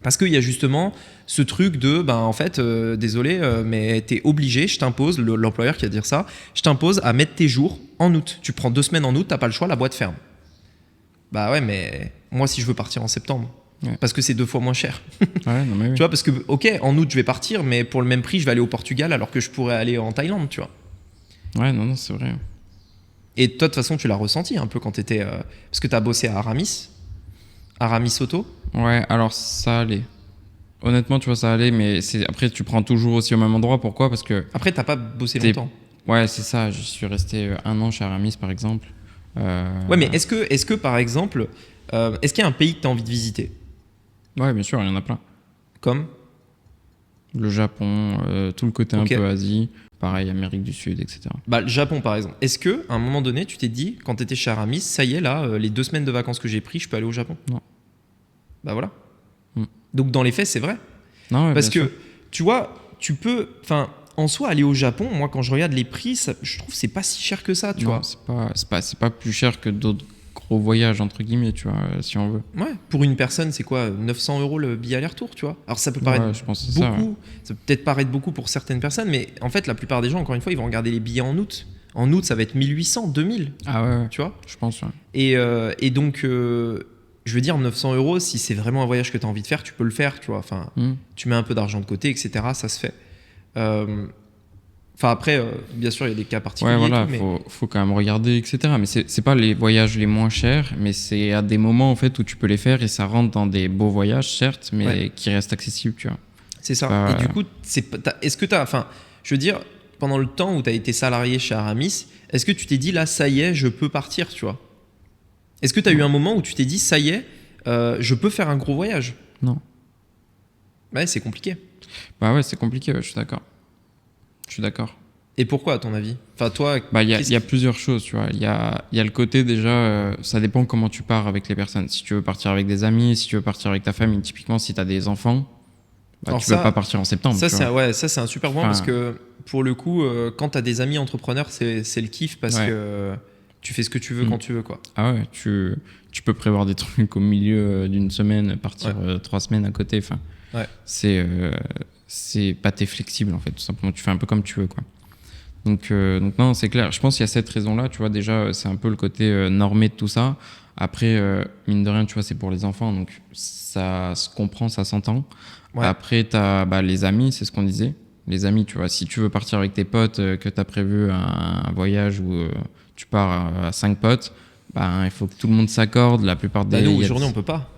A: Parce qu'il y a justement ce truc de, en fait, désolé, mais tu es obligé, je t'impose, l'employeur qui va dire ça, je t'impose à mettre tes jours en août. Tu prends 2 semaines en août, tu n'as pas le choix, la boîte ferme. Bah ouais, mais moi, si je veux partir en septembre, parce que c'est 2 fois moins cher.
B: Ouais, non, mais oui.
A: Tu vois, parce que, ok, en août, je vais partir, mais pour le même prix, je vais aller au Portugal alors que je pourrais aller en Thaïlande, tu vois.
B: Ouais, non, c'est vrai.
A: Et toi, de toute façon, tu l'as ressenti un peu quand tu étais. Parce que tu as bossé à Aramis Auto.
B: Ouais, alors ça allait. Honnêtement, tu vois, ça allait, mais après, tu prends toujours aussi au même endroit. Pourquoi ? Parce que.
A: Après, t'as pas bossé longtemps.
B: Ouais, c'est ça. Je suis resté 1 an chez Aramis, par exemple.
A: Ouais, mais est-ce que par exemple, est-ce qu'il y a un pays que tu as envie de visiter ?
B: Ouais, bien sûr, il y en a plein.
A: Comme ?
B: Le Japon, tout le côté un peu Asie, pareil, Amérique du Sud, etc.
A: Le Japon, par exemple. Est-ce qu'à un moment donné, tu t'es dit, quand tu étais chez Aramis, ça y est, là, les 2 semaines de vacances que j'ai pris, je peux aller au Japon ?
B: Non.
A: Bah voilà. Donc, dans les faits, c'est vrai.
B: Non, ouais,
A: parce que,
B: sûr.
A: tu vois, tu peux. Enfin, en soi, aller au Japon, moi, quand je regarde les prix, je trouve que c'est pas si cher que ça, tu vois.
B: C'est pas plus cher que d'autres gros voyages, entre guillemets, tu vois, si on veut.
A: Ouais, pour une personne, c'est quoi, 900 € le billet aller-retour, tu vois. Alors ça peut paraître
B: je pense que
A: beaucoup, ça peut peut-être paraître beaucoup pour certaines personnes, mais en fait, la plupart des gens, encore une fois, ils vont regarder les billets en août. En août, ça va être 1800, 2000.
B: Ah ouais.
A: Tu vois.
B: Je pense, ouais.
A: Et donc, je veux dire, 900 €, si c'est vraiment un voyage que tu as envie de faire, tu peux le faire, tu vois. Enfin, tu mets un peu d'argent de côté, etc., ça se fait. Enfin, après, bien sûr, il y a des cas particuliers.
B: Ouais, voilà,
A: et tout,
B: faut quand même regarder, etc. Mais c'est pas les voyages les moins chers, mais c'est à des moments, en fait, où tu peux les faire et ça rentre dans des beaux voyages, certes, mais qui restent accessibles, tu vois.
A: C'est ça. Et du coup, est-ce que tu as... Enfin, je veux dire, pendant le temps où tu as été salarié chez Aramis, est-ce que tu t'es dit, là, ça y est, je peux partir, tu vois ? Est-ce que tu as eu un moment où tu t'es dit, ça y est, je peux faire un gros voyage ?
B: Non.
A: Ouais, c'est compliqué.
B: Bah ouais, c'est compliqué, ouais, je suis d'accord. Et
A: pourquoi, à ton avis ? Enfin, toi,
B: il y a plusieurs choses, tu vois. Il y a le côté déjà, ça dépend comment tu pars avec les personnes. Si tu veux partir avec des amis, si tu veux partir avec ta famille, typiquement si tu as des enfants, tu ne peux pas partir en septembre.
A: Ça, c'est un super point parce que pour le coup, quand tu as des amis entrepreneurs, c'est le kiff parce que tu fais ce que tu veux quand tu veux, quoi.
B: Ah ouais, tu peux prévoir des trucs au milieu d'une semaine, partir 3 semaines à côté. Enfin, c'est pas t'es flexible en fait, tout simplement. Tu fais un peu comme tu veux, quoi. Donc non, c'est clair. Je pense qu'il y a cette raison-là, tu vois. Déjà, c'est un peu le côté normé de tout ça. Après, mine de rien, tu vois, c'est pour les enfants, donc ça se comprend, ça s'entend. Ouais. Après, t'as les amis, c'est ce qu'on disait. Les amis, tu vois, si tu veux partir avec tes potes, que t'as prévu un voyage où tu pars à 5 potes, il faut que tout le monde s'accorde. La plupart des...
A: nous, aujourd'hui, on peut pas.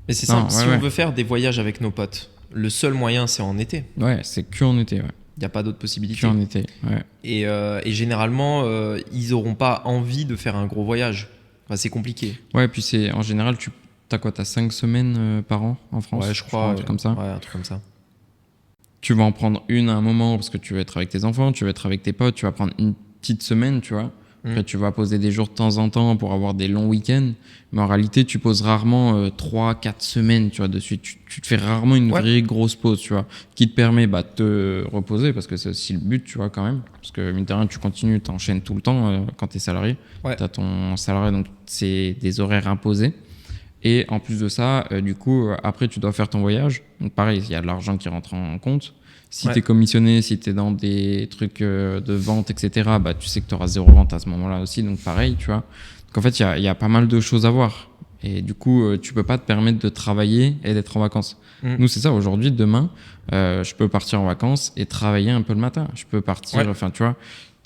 A: Mais c'est simple, si on veut faire des voyages avec nos potes, le seul moyen, c'est en été.
B: Ouais, c'est que en été, ouais.
A: Il n'y a pas d'autre possibilité.
B: Que en été, ouais.
A: Et généralement, ils n'auront pas envie de faire un gros voyage. Enfin, c'est compliqué.
B: Ouais, puis c'est en général, t'as quoi ? T'as 5 semaines par an en France ?
A: Ouais, je crois.
B: Un truc comme ça.
A: Ouais, un truc comme ça.
B: Tu vas en prendre une à un moment parce que tu vas être avec tes enfants, tu vas être avec tes potes, tu vas prendre une petite semaine, tu vois. Après, tu vas poser des jours de temps en temps pour avoir des longs week-ends. Mais en réalité, tu poses rarement 3-4 semaines, tu vois, dessus. Tu te fais rarement une vraie grosse pause, tu vois, qui te permet de te reposer parce que c'est aussi le but, tu vois, quand même. Parce que, mine de rien, tu continues, t'enchaînes tout le temps quand t'es salarié. Ouais. T'as ton salarié, donc c'est des horaires imposés. Et en plus de ça, du coup, après, tu dois faire ton voyage. Donc, pareil, il y a de l'argent qui rentre en compte. Si t'es commissionné, si t'es dans des trucs de vente, etc., tu sais que t'auras 0 vente à ce moment-là aussi. Donc, pareil, tu vois. Donc, en fait, il y a pas mal de choses à voir. Et du coup, tu peux pas te permettre de travailler et d'être en vacances. Nous, c'est ça. Aujourd'hui, demain, je peux partir en vacances et travailler un peu le matin. Je peux partir, enfin, tu vois,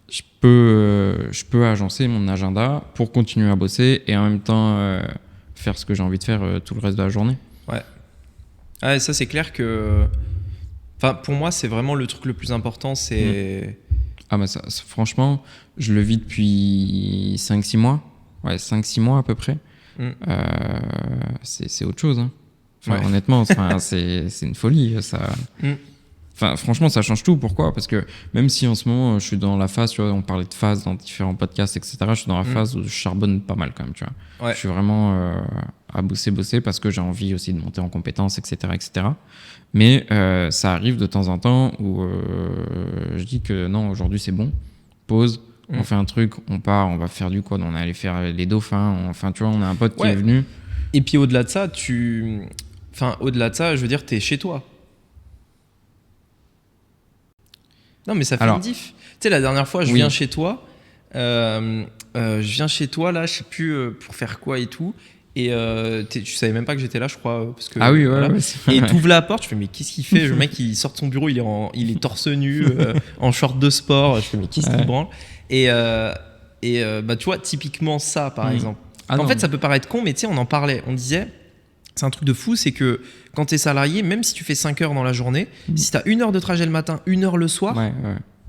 B: je peux agencer mon agenda pour continuer à bosser et en même temps faire ce que j'ai envie de faire tout le reste de la journée.
A: Ouais. Ah, et ça, c'est clair que... Enfin, pour moi, c'est vraiment le truc le plus important, c'est...
B: Ah bah ça, franchement, je le vis depuis 5-6 mois. Ouais, 5-6 mois à peu près. C'est autre chose. Hein. Enfin, honnêtement, c'est une folie. Ça... Enfin, franchement, ça change tout. Pourquoi ? Parce que même si en ce moment, je suis dans la phase, tu vois, on parlait de phase dans différents podcasts, etc., je suis dans la phase où je charbonne pas mal quand même, tu vois. Je suis vraiment à bosser parce que j'ai envie aussi de monter en compétences, etc., etc. Mais ça arrive de temps en temps où je dis que non, aujourd'hui, c'est bon. Pause. On fait un truc, on part, on va faire du quad, on est allé faire les dauphins. Enfin, tu vois, on a un pote qui est venu.
A: Et puis au-delà de ça, au-delà de ça, je veux dire, t'es chez toi. Non, mais ça fait une diff. Tu sais, la dernière fois, je viens chez toi. Là, je sais plus pour faire quoi et tout. Et tu savais même pas que j'étais là, je crois. Parce que, et tu ouvres la porte, je fais, mais qu'est-ce qu'il fait ? Le mec, il sort de son bureau, il est torse nu, en short de sport. Je fais, mais qu'est-ce qu'il branle ? Et tu vois, typiquement ça, par exemple. En fait, ça peut paraître con, mais tu sais, on en parlait. On disait, c'est un truc de fou, c'est que quand tu es salarié, même si tu fais 5 heures dans la journée, si tu as 1 heure de trajet le matin, 1 heure le soir,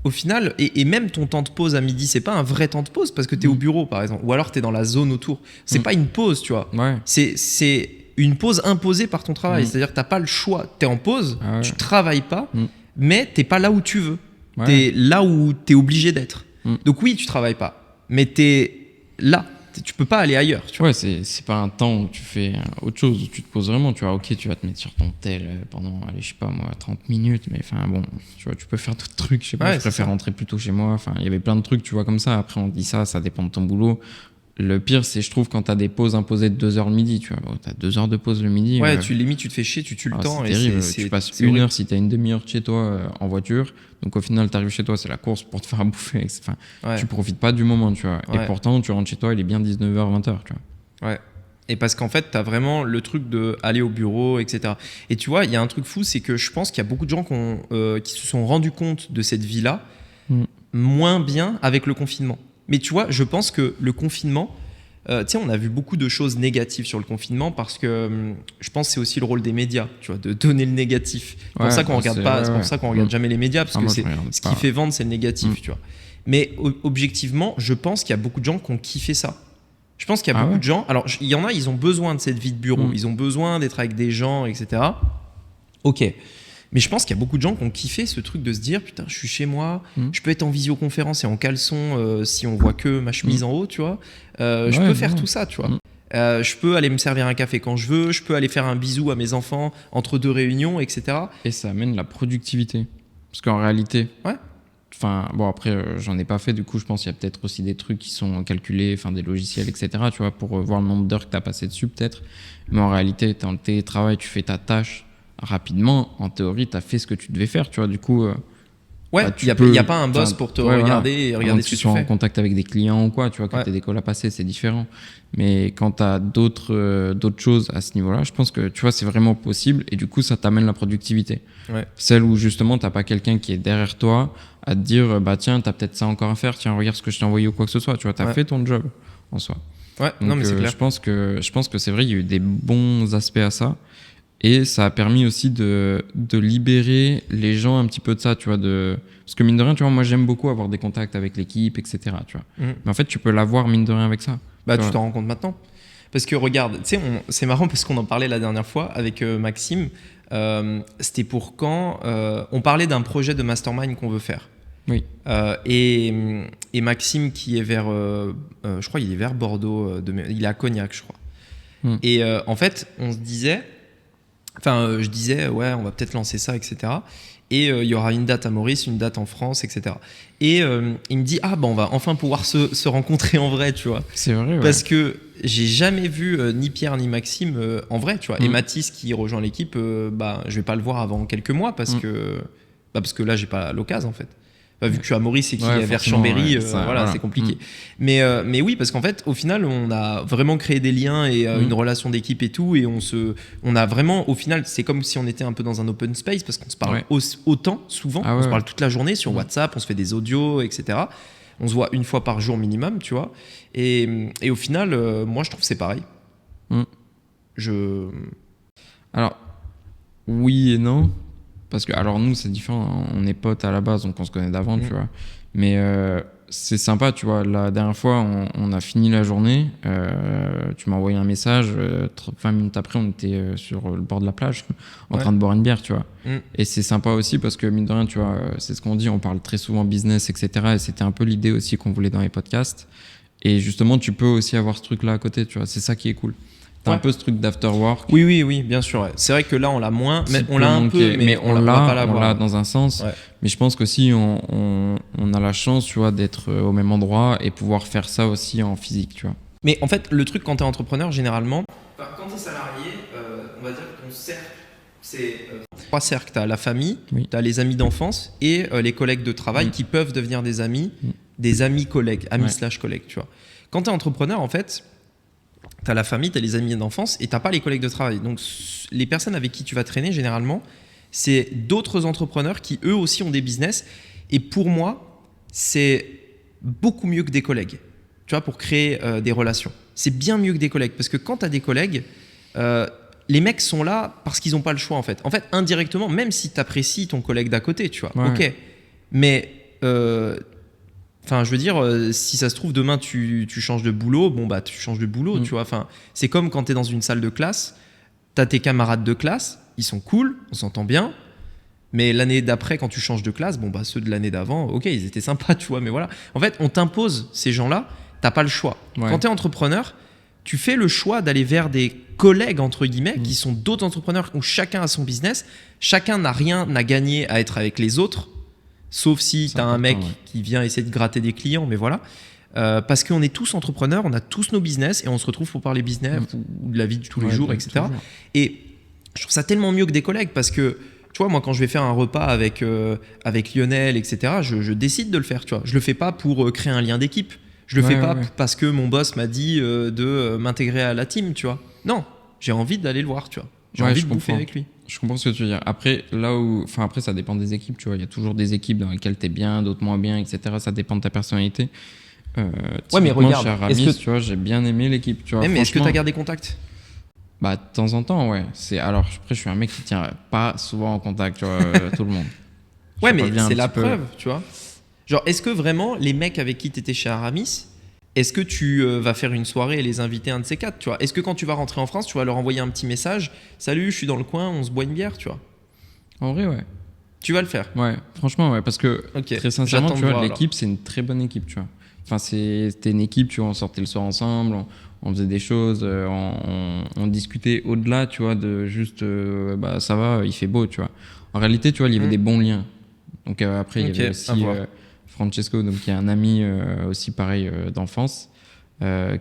A: au final, et même ton temps de pause à midi, c'est pas un vrai temps de pause parce que tu es au bureau, par exemple, ou alors tu es dans la zone autour. C'est pas une pause, tu vois. C'est une pause imposée par ton travail. C'est-à-dire que tu n'as pas le choix. Tu es en pause, tu travailles pas, mais tu n'es pas là où tu veux. Tu es là où tu es obligé d'être. Donc oui, tu travailles pas, mais tu es là. Tu peux pas aller ailleurs, tu vois.
B: Ouais, c'est pas un temps où tu fais autre chose, où tu te poses vraiment, tu vois, ok, tu vas te mettre sur ton tel pendant, allez, je sais pas moi, 30 minutes, mais enfin bon, tu vois, tu peux faire d'autres trucs, je sais pas, je préfère rentrer plus tôt chez moi, enfin, il y avait plein de trucs, tu vois, comme ça. Après, on dit ça dépend de ton boulot. Le pire, c'est, je trouve, quand t'as des pauses imposées de 2 heures le midi, tu vois. Bon, t'as 2 heures de pause le midi.
A: Ouais, limite, tu te fais chier, tu tues le temps.
B: C'est terrible. Tu passes une heure si t'as une demi-heure de chez toi en voiture. Donc, au final, t'arrives chez toi, c'est la course pour te faire à bouffer. Enfin, tu profites pas du moment, tu vois. Et pourtant, tu rentres chez toi, il est bien 19h, 20h, tu vois.
A: Ouais. Et parce qu'en fait, t'as vraiment le truc d'aller au bureau, etc. Et tu vois, il y a un truc fou, c'est que je pense qu'il y a beaucoup de gens qui se sont rendus compte de cette vie-là moins bien avec le confinement. Mais tu vois, je pense que le confinement, on a vu beaucoup de choses négatives sur le confinement parce que je pense que c'est aussi le rôle des médias, tu vois, de donner le négatif. C'est pour ça qu'on regarde jamais les médias parce que c'est ce qui fait vendre, c'est le négatif, tu vois. Mais objectivement, je pense qu'il y a beaucoup de gens qui ont kiffé ça. Je pense qu'il y a beaucoup de gens. Alors, il y en a, ils ont besoin de cette vie de bureau, ils ont besoin d'être avec des gens, etc. Ok. Mais je pense qu'il y a beaucoup de gens qui ont kiffé ce truc de se dire putain, je suis chez moi, je peux être en visioconférence et en caleçon si on voit que ma chemise en haut, tu vois. Je peux faire tout ça, tu vois. Je peux aller me servir un café quand je veux, je peux aller faire un bisou à mes enfants entre 2 réunions, etc.
B: Et ça amène la productivité. Parce qu'en réalité, enfin, bon, après, j'en ai pas fait, du coup, je pense qu'il y a peut-être aussi des trucs qui sont calculés, enfin, des logiciels, etc., tu vois, pour voir le nombre d'heures que tu as passé dessus, peut-être. Mais en réalité, tu es en télétravail, tu fais ta tâche rapidement, en théorie, tu as fait ce que tu devais faire, tu vois, du coup...
A: il n'y a pas un boss pour te regarder et regarder ce que tu fais.
B: En contact avec des clients ou quoi, tu vois, que tu as des calls à passer, c'est différent. Mais quand tu as d'autres choses à ce niveau-là, je pense que, tu vois, c'est vraiment possible et du coup, ça t'amène la productivité. Celle où, justement, tu n'as pas quelqu'un qui est derrière toi à te dire, bah tiens, tu as peut-être ça encore à faire, tiens, regarde ce que je t'ai envoyé ou quoi que ce soit, tu vois, tu as fait ton job en soi. Donc,
A: non, mais c'est clair.
B: Je pense que c'est vrai, il y a eu des bons aspects à ça. Et ça a permis aussi de libérer les gens un petit peu de ça, tu vois. Parce que mine de rien, tu vois, moi j'aime beaucoup avoir des contacts avec l'équipe, etc. Tu vois. Mais en fait, tu peux l'avoir mine de rien avec ça.
A: Bah, tu t'en rends compte maintenant. Parce que regarde, tu sais, c'est marrant parce qu'on en parlait la dernière fois avec Maxime. C'était pour quand on parlait d'un projet de mastermind qu'on veut faire.
B: Oui.
A: Et Maxime qui est vers, je crois, il est vers Bordeaux, il est à Cognac, je crois. Et en fait, on se disait. Enfin, je disais, ouais, on va peut-être lancer ça, etc. Et il y aura une date à Maurice, une date en France, etc. Et il me dit, on va enfin pouvoir se rencontrer en vrai, tu vois.
B: C'est vrai, ouais.
A: Parce que j'ai jamais vu ni Pierre ni Maxime en vrai, tu vois. Et Mathis qui rejoint l'équipe, je vais pas le voir avant quelques mois parce que là, j'ai pas l'occasion, en fait. Vu que je suis à Maurice et qu'il est vers Chambéry, c'est compliqué. Mais oui, parce qu'en fait, au final, on a vraiment créé des liens et une relation d'équipe et tout. Et on a vraiment, au final, c'est comme si on était un peu dans un open space parce qu'on se parle autant, souvent. On se parle toute la journée sur WhatsApp, on se fait des audios, etc. On se voit 1 fois par jour minimum, tu vois. Et au final, moi, je trouve que c'est pareil.
B: Alors, oui et non. Parce que, alors nous, c'est différent. On est potes à la base, donc on se connaît d'avant, tu vois. Mais c'est sympa, tu vois. La dernière fois, on a fini la journée. Tu m'as envoyé un message. 20 minutes après, on était sur le bord de la plage en train de boire une bière, tu vois. Et c'est sympa aussi parce que, mine de rien, tu vois, c'est ce qu'on dit. On parle très souvent business, etc. Et c'était un peu l'idée aussi qu'on voulait dans les podcasts. Et justement, tu peux aussi avoir ce truc-là à côté, tu vois. C'est ça qui est cool. T'as un peu ce truc d'after work.
A: Oui, bien sûr. Ouais. C'est vrai que là, on l'a moins. Mais on l'a un peu, mais on l'a
B: dans un sens. Ouais. Mais je pense qu'aussi, on a la chance, tu vois, d'être au même endroit et pouvoir faire ça aussi en physique, tu vois.
A: Mais en fait, le truc quand t'es entrepreneur, généralement, quand t'es salarié, on va dire que ton cercle, c'est 3 cercles. T'as la famille, t'as les amis d'enfance et les collègues de travail qui peuvent devenir des amis collègues, amis/collègues, tu vois. Quand t'es entrepreneur, en fait, t'as la famille, t'as les amis d'enfance et t'as pas les collègues de travail. Donc, les personnes avec qui tu vas traîner, généralement, c'est d'autres entrepreneurs qui, eux aussi, ont des business. Et pour moi, c'est beaucoup mieux que des collègues, tu vois, pour créer des relations. C'est bien mieux que des collègues parce que quand t'as des collègues, les mecs sont là parce qu'ils n'ont pas le choix, en fait. En fait, indirectement, même si t'apprécies ton collègue d'à côté, tu vois, ok. Mais... Enfin, je veux dire, si ça se trouve, demain, tu changes de boulot, bon, bah, tu changes de boulot, tu vois. Enfin, c'est comme quand tu es dans une salle de classe, tu as tes camarades de classe, ils sont cool, on s'entend bien, mais l'année d'après, quand tu changes de classe, bon, bah, ceux de l'année d'avant, ok, ils étaient sympas, tu vois, mais voilà. En fait, on t'impose ces gens-là, t'as pas le choix. Quand tu es entrepreneur, tu fais le choix d'aller vers des collègues, entre guillemets, qui sont d'autres entrepreneurs où chacun a son business, chacun n'a rien à gagner à être avec les autres. Sauf si tu as un mec qui vient essayer de gratter des clients, mais voilà. Parce qu'on est tous entrepreneurs, on a tous nos business et on se retrouve pour parler business ou de la vie de tous les jours, etc. Et je trouve ça tellement mieux que des collègues parce que, tu vois, moi, quand je vais faire un repas avec Lionel, etc., je décide de le faire, tu vois. Je le fais pas pour créer un lien d'équipe. Je le fais pas parce que mon boss m'a dit de m'intégrer à la team, tu vois. Non, j'ai envie d'aller le voir, tu vois. J'ai envie de bouffer avec lui.
B: Je comprends ce que tu veux dire. Après, après, ça dépend des équipes, tu vois. Il y a toujours des équipes dans lesquelles t'es bien, d'autres moins bien, etc. Ça dépend de ta personnalité.
A: Mais regarde,
B: chez Aramis, tu vois, j'ai bien aimé l'équipe, tu vois.
A: Mais est-ce que t'as gardé contact ?
B: Bah, de temps en temps, ouais. Alors, après, je suis un mec qui tient pas souvent en contact, tu vois, tout le monde.
A: Mais c'est la preuve, tu vois. Genre, est-ce que vraiment, les mecs avec qui t'étais chez Aramis, est-ce que tu vas faire une soirée et les inviter un de ces 4, tu vois ? Est-ce que quand tu vas rentrer en France, tu vas leur envoyer un petit message ? Salut, je suis dans le coin, on se boit une bière, tu vois ?
B: En vrai, ouais.
A: Tu vas le faire ?
B: Ouais, franchement, ouais. Parce que, très sincèrement, tu vois, l'équipe, c'est une très bonne équipe, tu vois. Enfin, c'était une équipe, tu vois, on sortait le soir ensemble, on faisait des choses, on discutait au-delà, tu vois, de juste, ça va, il fait beau, tu vois. En réalité, tu vois, il y avait des bons liens. Donc après, il y avait aussi... Francesco, donc qui est un ami aussi pareil d'enfance,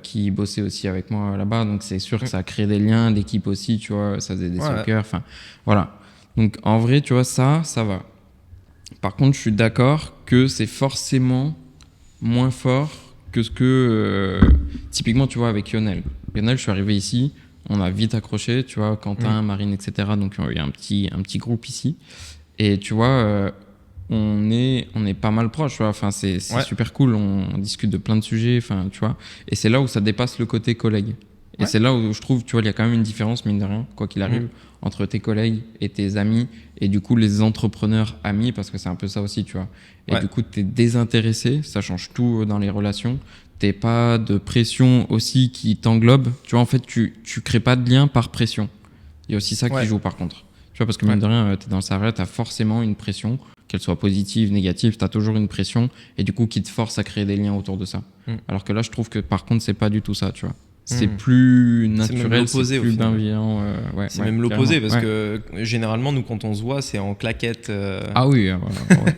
B: qui bossait aussi avec moi là-bas, donc c'est sûr que ça a créé des liens, l'équipe aussi, tu vois, ça faisait des soccer, enfin voilà. Donc en vrai, tu vois, ça va. Par contre, je suis d'accord que c'est forcément moins fort que ce que typiquement, tu vois, avec Lionel. Lionel, je suis arrivé ici, on a vite accroché, tu vois, Quentin, Marine, etc. Donc il y a un petit groupe ici, et tu vois. On est pas mal proches, tu vois. Enfin, c'est super cool. On discute de plein de sujets, enfin, tu vois. Et c'est là où ça dépasse le côté collègue. Et c'est là où je trouve, tu vois, il y a quand même une différence, mine de rien, quoi qu'il arrive, entre tes collègues et tes amis, et du coup, les entrepreneurs amis, parce que c'est un peu ça aussi, tu vois. Et du coup, t'es désintéressé, ça change tout dans les relations. T'es pas de pression aussi qui t'englobe. Tu vois, en fait, tu crées pas de lien par pression. Il y a aussi ça qui joue, par contre. Tu vois, parce que mine de rien, t'es dans le salariat, t'as forcément une pression, qu'elle soit positive, négative, t'as toujours une pression, et du coup, qui te force à créer des liens autour de ça. Alors que là, je trouve que par contre, c'est pas du tout ça, tu vois. C'est plus naturel, c'est plus bienveillant.
A: C'est même l'opposé, parce que généralement, nous, quand on se voit, c'est en claquette.
B: Ah oui, voilà.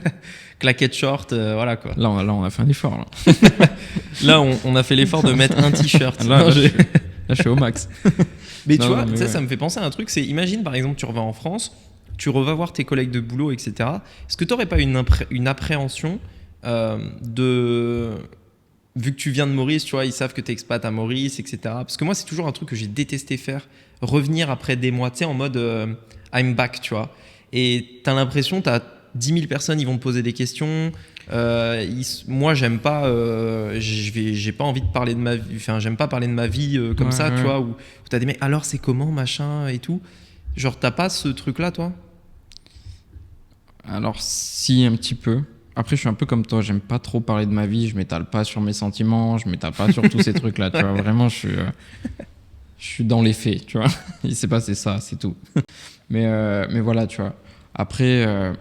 A: Claquette short, voilà quoi.
B: Là, on a fait un effort.
A: Là, on a fait l'effort de mettre un t-shirt.
B: Là, je suis au max.
A: Mais tu vois, ça me fait penser à un truc, c'est imagine par exemple, tu reviens en France, tu revas voir tes collègues de boulot, etc. Est-ce que tu n'aurais pas une appréhension vu que tu viens de Maurice, tu vois, ils savent que tu es expat à Maurice, etc. Parce que moi, c'est toujours un truc que j'ai détesté faire, revenir après des mois, tu sais, en mode I'm back, tu vois. Et tu as l'impression, tu as 10 000 personnes, ils vont te poser des questions. Moi, j'aime pas, j'ai pas envie de parler de ma vie, enfin, j'aime pas parler de ma vie comme ça, tu vois, où tu as des mecs, alors c'est comment, machin et tout. Genre, t'as pas ce truc-là, toi ?
B: Alors, si, un petit peu. Après, je suis un peu comme toi, j'aime pas trop parler de ma vie, je m'étale pas sur mes sentiments, je m'étale pas sur tous ces trucs-là, tu vois. Vraiment, je suis dans les faits, tu vois. Il s'est passé ça, c'est tout. Mais voilà, tu vois. Après, en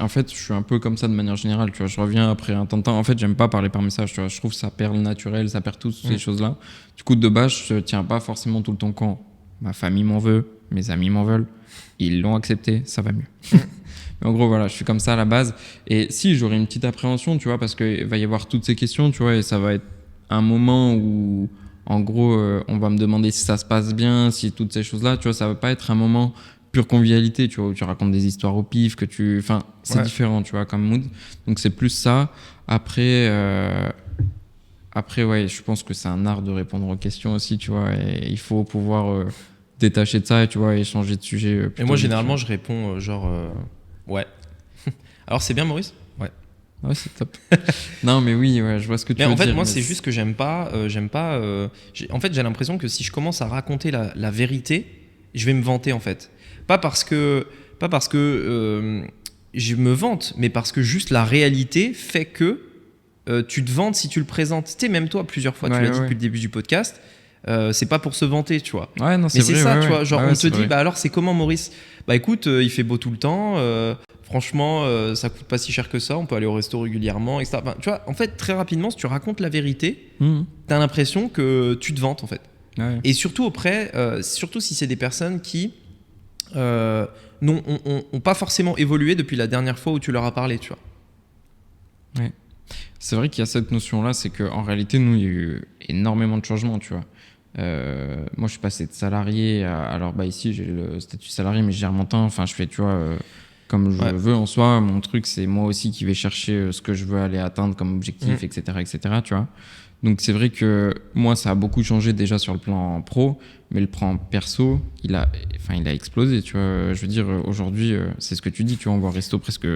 B: fait, je suis un peu comme ça de manière générale, tu vois. Je reviens après un temps de temps. En fait, j'aime pas parler par message, tu vois. Je trouve que ça perd le naturel, ça perd toutes ces choses-là. Du coup, de base, je tiens pas forcément tout le temps quand ma famille m'en veut, mes amis m'en veulent. Ils l'ont accepté, ça va mieux. Mais en gros, voilà, je suis comme ça à la base. Et si, j'aurais une petite appréhension, tu vois, parce qu'il va y avoir toutes ces questions, tu vois, et ça va être un moment où, en gros, on va me demander si ça se passe bien, si toutes ces choses-là, tu vois, ça va pas être un moment pure convivialité, tu vois, où tu racontes des histoires au pif, enfin, c'est différent, tu vois, comme mood. Donc, c'est plus ça. Après, ouais, je pense que c'est un art de répondre aux questions aussi, tu vois, et il faut pouvoir détacher de ça, et, tu vois, et changer de sujet.
A: Et moi, généralement, je réponds ouais. Alors, c'est bien, Maurice? Ouais.
B: Ouais, c'est top. Non, mais oui, ouais, je vois ce que tu veux dire.
A: Mais en fait, moi, c'est juste que j'aime pas. En fait, j'ai l'impression que si je commence à raconter la vérité, je vais me vanter, en fait. Pas parce que je me vante, mais parce que juste la réalité fait que tu te vantes si tu le présentes. Tu sais, même toi, plusieurs fois, tu l'as dit depuis le début du podcast. C'est pas pour se vanter, tu vois.
B: Ouais, non, c'est
A: mais
B: vrai,
A: c'est ça,
B: ouais,
A: tu vois. Genre,
B: ouais,
A: on te dit,
B: vrai.
A: bah alors, c'est comment, Maurice? Bah écoute, il fait beau tout le temps. Franchement, ça coûte pas si cher que ça. On peut aller au resto régulièrement, etc. Enfin, tu vois, en fait, très rapidement, si tu racontes la vérité, t'as l'impression que tu te vantes, en fait.
B: Ouais.
A: Et surtout surtout si c'est des personnes qui n'ont pas forcément évolué depuis la dernière fois où tu leur as parlé, tu vois.
B: Ouais. C'est vrai qu'il y a cette notion-là, c'est qu'en réalité, nous, il y a eu énormément de changements, tu vois. Moi, je suis passé de salarié alors, bah, ici, j'ai le statut salarié, mais je gère mon temps. Enfin, je fais, tu vois, comme je veux en soi. Mon truc, c'est moi aussi qui vais chercher ce que je veux aller atteindre comme objectif, etc., tu vois. Donc, c'est vrai que moi, ça a beaucoup changé déjà sur le plan pro, mais le plan perso, il a explosé, tu vois. Je veux dire, aujourd'hui, c'est ce que tu dis, tu vois, on va au resto presque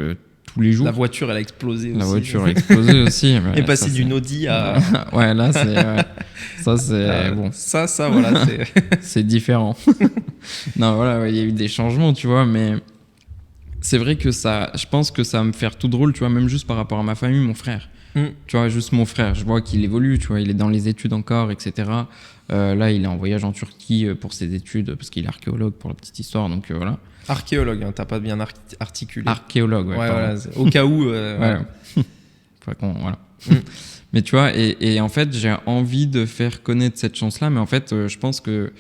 B: tous les jours.
A: La voiture, elle a explosé aussi.
B: La voiture a explosé aussi.
A: Elle est passée d'une Audi à...
B: ouais, là, c'est... Ça, c'est... bon.
A: Ça, voilà, c'est...
B: c'est différent. Non, voilà, il y a eu des changements, tu vois, mais c'est vrai que ça... Je pense que ça va me faire tout drôle, tu vois, même juste par rapport à ma famille, mon frère. Tu vois, juste mon frère, je vois qu'il évolue, tu vois, il est dans les études encore, etc. Là, il est en voyage en Turquie pour ses études, parce qu'il est archéologue, pour la petite histoire, donc voilà.
A: Archéologue, hein, t'as pas bien articulé.
B: Archéologue, ouais.
A: Voilà, au cas où.
B: Ouais. Voilà. Mais tu vois, et en fait, j'ai envie de faire connaître cette chance-là, mais en fait, je pense que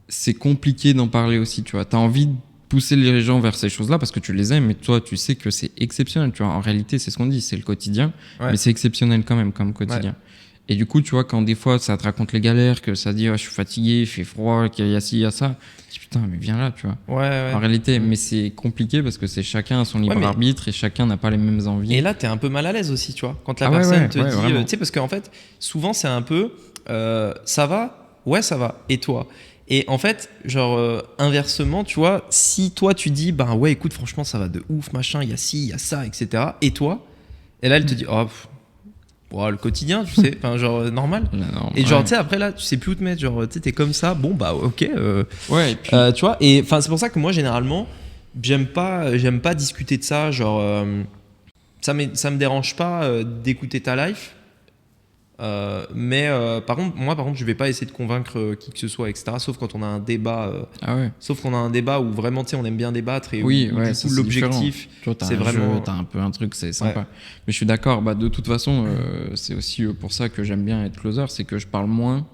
B: c'est compliqué d'en parler aussi, tu vois. T'as envie de pousser les gens vers ces choses-là parce que tu les aimes, mais toi, tu sais que c'est exceptionnel, tu vois. En réalité, c'est ce qu'on dit, c'est le quotidien, mais c'est exceptionnel quand même comme quotidien. Ouais. Et du coup, tu vois, quand des fois, ça te raconte les galères, que ça dit, je suis fatigué, il fait froid, qu'il y a ci, il y a ça, tu dis, putain, mais viens là, tu vois.
A: Ouais.
B: En réalité, mais c'est compliqué parce que c'est chacun a son libre arbitre et chacun n'a pas les mêmes envies.
A: Et là, t'es un peu mal à l'aise aussi, tu vois. Quand la personne te dit, tu sais, parce qu'en fait, souvent, c'est un peu, ça va? Ouais, ça va. Et toi? Et en fait, genre, inversement, tu vois, si toi, tu dis, ben ouais, écoute, franchement, ça va de ouf, machin, il y a ci, il y a ça, etc. Et toi? Et là, elle te dit, le quotidien, tu sais, enfin, genre, normal. Et genre, tu sais, après, là, tu sais plus où te mettre. Genre, tu sais, t'es comme ça, bon, bah, ok.
B: Ouais, et puis...
A: tu vois, et enfin, c'est pour ça que moi, généralement, j'aime pas discuter de ça. Genre, ça me dérange pas d'écouter ta life. Mais par contre, je vais pas essayer de convaincre qui que ce soit, etc. Sauf quand on a un débat. Sauf qu'on a un débat où vraiment, tu sais, on aime bien débattre et où du coup, l'objectif, c'est vraiment.
B: T'as un peu un truc, c'est sympa. Mais je suis d'accord. Bah, de toute façon, c'est aussi pour ça que j'aime bien être closer, c'est que je parle moins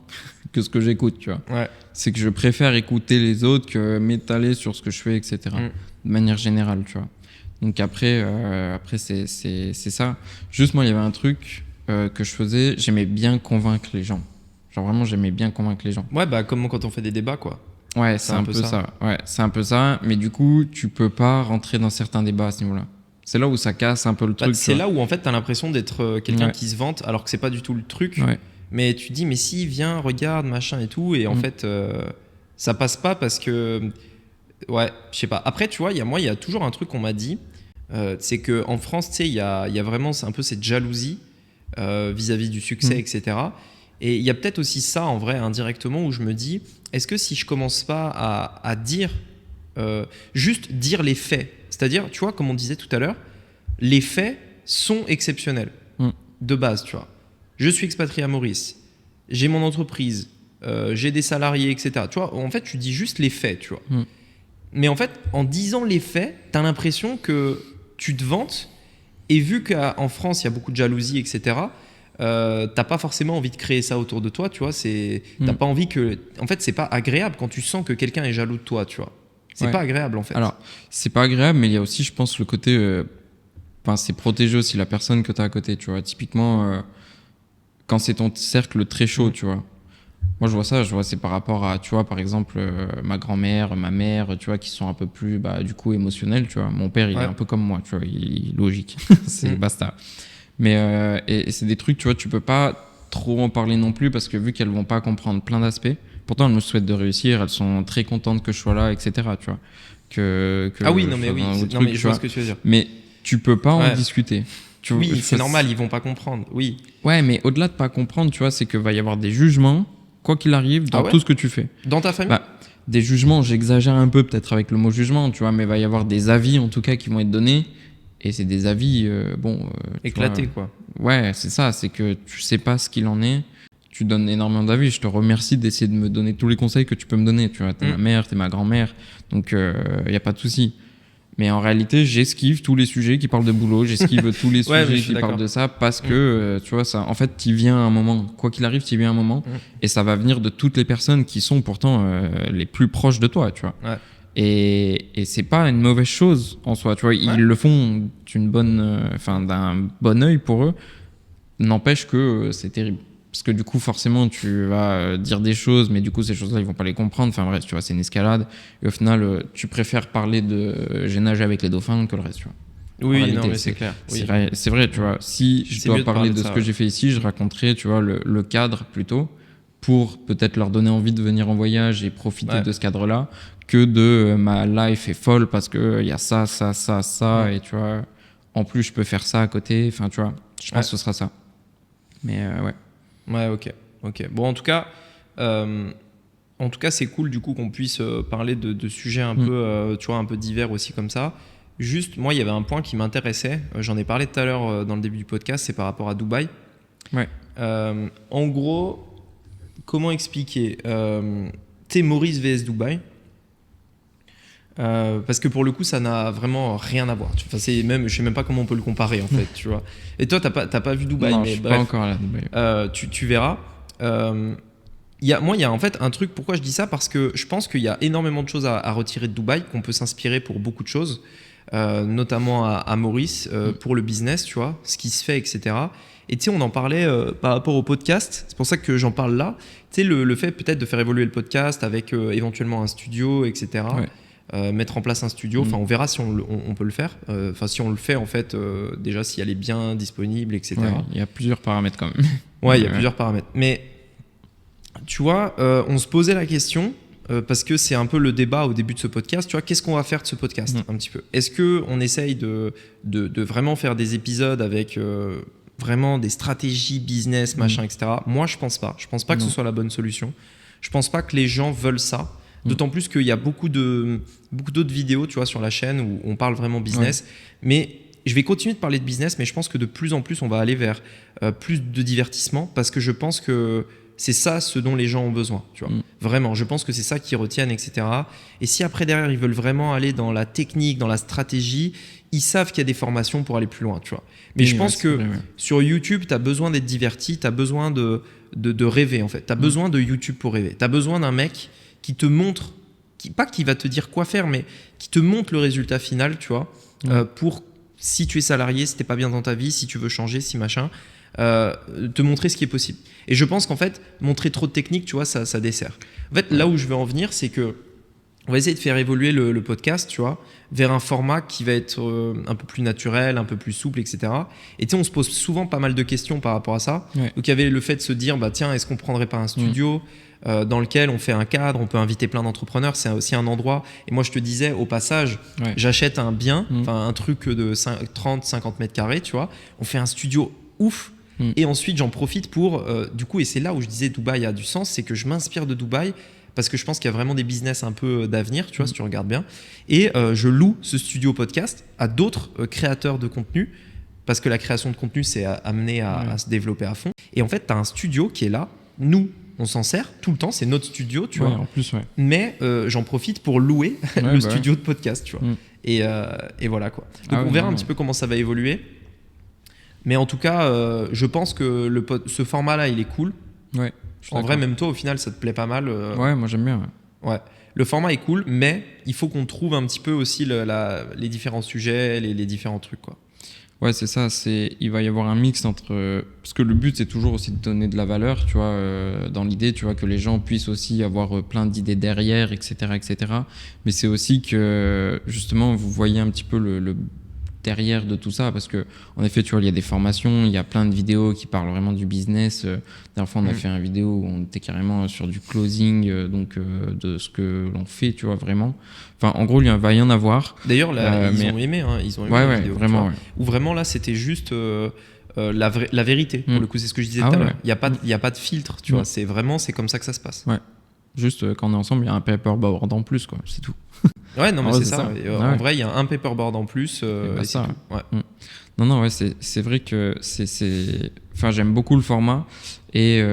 B: que ce que j'écoute, tu vois. C'est que je préfère écouter les autres que m'étaler sur ce que je fais, etc. De manière générale, tu vois. Donc après c'est ça. Juste moi, il y avait un truc. Que je faisais, j'aimais bien convaincre les gens. Genre vraiment, j'aimais bien convaincre les gens.
A: Ouais, bah comme quand on fait des débats, quoi.
B: Ouais, c'est un peu ça. Ouais, c'est un peu ça. Mais du coup, tu peux pas rentrer dans certains débats à ce niveau-là. C'est là où ça casse un peu le truc.
A: C'est là où en fait, t'as l'impression d'être quelqu'un qui se vante, alors que c'est pas du tout le truc. Mais tu dis, mais si, viens, regarde, machin et tout. Et en fait, ça passe pas parce que... Ouais, je sais pas. Après, tu vois, il y a toujours un truc qu'on m'a dit. C'est qu'en France, tu sais, il y a vraiment un peu cette jalousie vis-à-vis du succès, etc. Et il y a peut-être aussi ça, en vrai, indirectement, où je me dis, est-ce que si je commence pas à dire juste dire les faits. C'est-à-dire, tu vois, comme on disait tout à l'heure, les faits sont exceptionnels de base, tu vois. Je suis expatrié à Maurice, j'ai mon entreprise, j'ai des salariés, etc. Tu vois, en fait, tu dis juste les faits, tu vois. Mais en fait, en disant les faits, tu as l'impression que tu te vantes, et vu qu'en France, il y a beaucoup de jalousie, etc., t'as pas forcément envie de créer ça autour de toi, tu vois. T'as pas envie que... En fait, c'est pas agréable quand tu sens que quelqu'un est jaloux de toi, tu vois. C'est pas agréable, en fait.
B: Alors, c'est pas agréable, mais il y a aussi, je pense, le côté... Enfin, c'est protéger aussi la personne que t'as à côté, tu vois. Typiquement, quand c'est ton cercle très chaud, tu vois. Moi, je vois c'est par rapport à, tu vois, par exemple, ma grand-mère, ma mère, tu vois, qui sont un peu plus, du coup, émotionnels, tu vois. Mon père, il est un peu comme moi, tu vois, il est logique. C'est basta. Mais et c'est des trucs, tu vois, tu peux pas trop en parler non plus parce que vu qu'elles vont pas comprendre plein d'aspects, pourtant elles me souhaitent de réussir, elles sont très contentes que je sois là, etc. Tu vois.
A: Ah oui, non mais oui, je vois ce que tu veux dire.
B: Mais tu peux pas en discuter.
A: Oui, c'est normal, ils vont pas comprendre. Oui.
B: Ouais, mais au-delà de pas comprendre, tu vois, c'est que va y avoir des jugements, quoi qu'il arrive, dans tout ce que tu fais.
A: Dans ta famille.
B: Des jugements, j'exagère un peu peut-être avec le mot jugement, tu vois, mais va y avoir des avis en tout cas qui vont être donnés. Et c'est des avis,
A: éclatés, quoi.
B: Ouais, c'est ça, c'est que tu sais pas ce qu'il en est. Tu donnes énormément d'avis. Je te remercie d'essayer de me donner tous les conseils que tu peux me donner. Tu vois, t'es ma mère, t'es ma grand-mère. Donc, y a pas de souci. Mais en réalité, j'esquive tous les sujets qui parlent de boulot. J'esquive tous les sujets qui parlent de ça parce que, tu vois, ça, en fait, t'y viens à un moment. Quoi qu'il arrive, t'y viens à un moment. Et ça va venir de toutes les personnes qui sont pourtant les plus proches de toi, tu vois. Ouais. Et c'est pas une mauvaise chose en soi, tu vois, ils le font d'un bon œil pour eux, n'empêche que c'est terrible. Parce que du coup, forcément, tu vas dire des choses, mais du coup, ces choses-là, ils vont pas les comprendre. Enfin bref, tu vois, c'est une escalade. Et au final, tu préfères parler de j'ai nagé avec les dauphins que le reste, tu vois.
A: Oui, réalité, non, mais c'est clair.
B: C'est vrai, tu vois. Si je dois parler de ce que j'ai fait ici, je raconterai, tu vois, le cadre plutôt, pour peut-être leur donner envie de venir en voyage et profiter de ce cadre-là, que de ma life est folle parce que y a ça, et tu vois, en plus je peux faire ça à côté, enfin tu vois, je pense que ce sera ça. Mais ouais.
A: Ouais, ok. Bon, en tout cas, c'est cool du coup qu'on puisse parler de sujets un peu, tu vois, un peu divers aussi comme ça. Juste, moi, il y avait un point qui m'intéressait. J'en ai parlé tout à l'heure dans le début du podcast, c'est par rapport à Dubaï.
B: Ouais.
A: En gros, comment expliquer t'es Maurice vs Dubaï. Parce que pour le coup ça n'a vraiment rien à voir. Enfin, je sais même pas comment on peut le comparer en fait, tu vois. Et toi t'as pas vu Dubaï.
B: Non,
A: mais
B: je suis
A: bref,
B: pas encore là Dubaï.
A: Tu verras. Il y a en fait un truc. Pourquoi je dis ça? Parce que je pense qu'il y a énormément de choses à retirer de Dubaï, qu'on peut s'inspirer pour beaucoup de choses, notamment à Maurice pour le business, tu vois, ce qui se fait, etc. Et tu sais, on en parlait par rapport au podcast. C'est pour ça que j'en parle là. Tu sais, le fait peut-être de faire évoluer le podcast avec éventuellement un studio, etc. Ouais. Mettre en place un studio, enfin on verra si on peut le faire, enfin si on le fait en fait, déjà si elle est bien disponible, etc.
B: Il y a plusieurs paramètres quand même.
A: Ouais, il y a plusieurs paramètres. Mais tu vois, on se posait la question, parce que c'est un peu le débat au début de ce podcast, tu vois, qu'est-ce qu'on va faire de ce podcast un petit peu? Est-ce qu'on essaye de vraiment faire des épisodes avec vraiment des stratégies business, machin, etc. Moi je pense pas que ce soit la bonne solution. Je pense pas que les gens veulent ça. D'autant plus qu'il y a beaucoup d'autres vidéos, tu vois, sur la chaîne où on parle vraiment business. Mais je vais continuer de parler de business, mais je pense que de plus en plus, on va aller vers plus de divertissement parce que je pense que c'est ça ce dont les gens ont besoin, tu vois. Vraiment, je pense que c'est ça qu'ils retiennent, etc. Et si après, derrière, ils veulent vraiment aller dans la technique, dans la stratégie, ils savent qu'il y a des formations pour aller plus loin, tu vois. Mais je pense que sur YouTube, tu as besoin d'être diverti, tu as besoin de rêver, en fait. Tu as besoin de YouTube pour rêver. Tu as besoin d'un mec qui te montre, pas qui va te dire quoi faire, mais qui te montre le résultat final, tu vois, pour si tu es salarié, si t'es pas bien dans ta vie, si tu veux changer, si machin, te montrer ce qui est possible. Et je pense qu'en fait, montrer trop de technique, tu vois, ça dessert. En fait, là où je veux en venir, c'est que on va essayer de faire évoluer le podcast, tu vois, vers un format qui va être un peu plus naturel, un peu plus souple, etc. Et tu sais, on se pose souvent pas mal de questions par rapport à ça. Ouais. Donc il y avait le fait de se dire, bah tiens, est-ce qu'on prendrait pas un studio dans lequel on fait un cadre, on peut inviter plein d'entrepreneurs, c'est aussi un endroit. Et moi, je te disais, au passage, j'achète un bien, un truc de 30-50 mètres carrés, tu vois. On fait un studio ouf. Et ensuite, j'en profite pour, du coup, et c'est là où je disais Dubaï a du sens, c'est que je m'inspire de Dubaï parce que je pense qu'il y a vraiment des business un peu d'avenir, tu vois, si tu regardes bien. Et je loue ce studio podcast à d'autres créateurs de contenu, parce que la création de contenu, c'est amené à se développer à fond. Et en fait, tu as un studio qui est là. Nous, on s'en sert tout le temps, c'est notre studio, tu vois.
B: En plus,
A: Mais j'en profite pour louer le studio de podcast, tu vois. Et voilà quoi. Donc on verra un petit peu comment ça va évoluer. Mais en tout cas, je pense que ce format-là, il est cool.
B: Ouais.
A: En vrai, même toi, au final, ça te plaît pas mal.
B: Ouais, moi j'aime bien.
A: Ouais. Le format est cool, mais il faut qu'on trouve un petit peu aussi les différents sujets, les différents trucs, quoi.
B: Ouais, c'est ça. Il va y avoir un mix entre... Parce que le but, c'est toujours aussi de donner de la valeur, tu vois, dans l'idée, tu vois, que les gens puissent aussi avoir plein d'idées derrière, etc., etc. Mais c'est aussi que, justement, vous voyez un petit peu le derrière de tout ça, parce que en effet, tu vois, il y a des formations, il y a plein de vidéos qui parlent vraiment du business. La dernière fois, on a fait une vidéo où on était carrément sur du closing, de ce que l'on fait, tu vois, vraiment. Enfin, en gros, il va y en avoir.
A: D'ailleurs, là, ils ont aimé la vidéo.
B: Vraiment,
A: Où vraiment, là, c'était juste la vérité. Pour le coup, c'est ce que je disais tout à l'heure. Il n'y a pas de filtre, tu vois. C'est comme ça que ça se passe.
B: Ouais. Juste, quand on est ensemble, il y a un paperboard en plus, quoi. C'est tout.
A: Ouais, non, mais c'est ça. En vrai, il y a un paperboard en plus. Et
B: ça.
A: Ouais.
B: Non, ouais, c'est vrai que Enfin, j'aime beaucoup le format. Et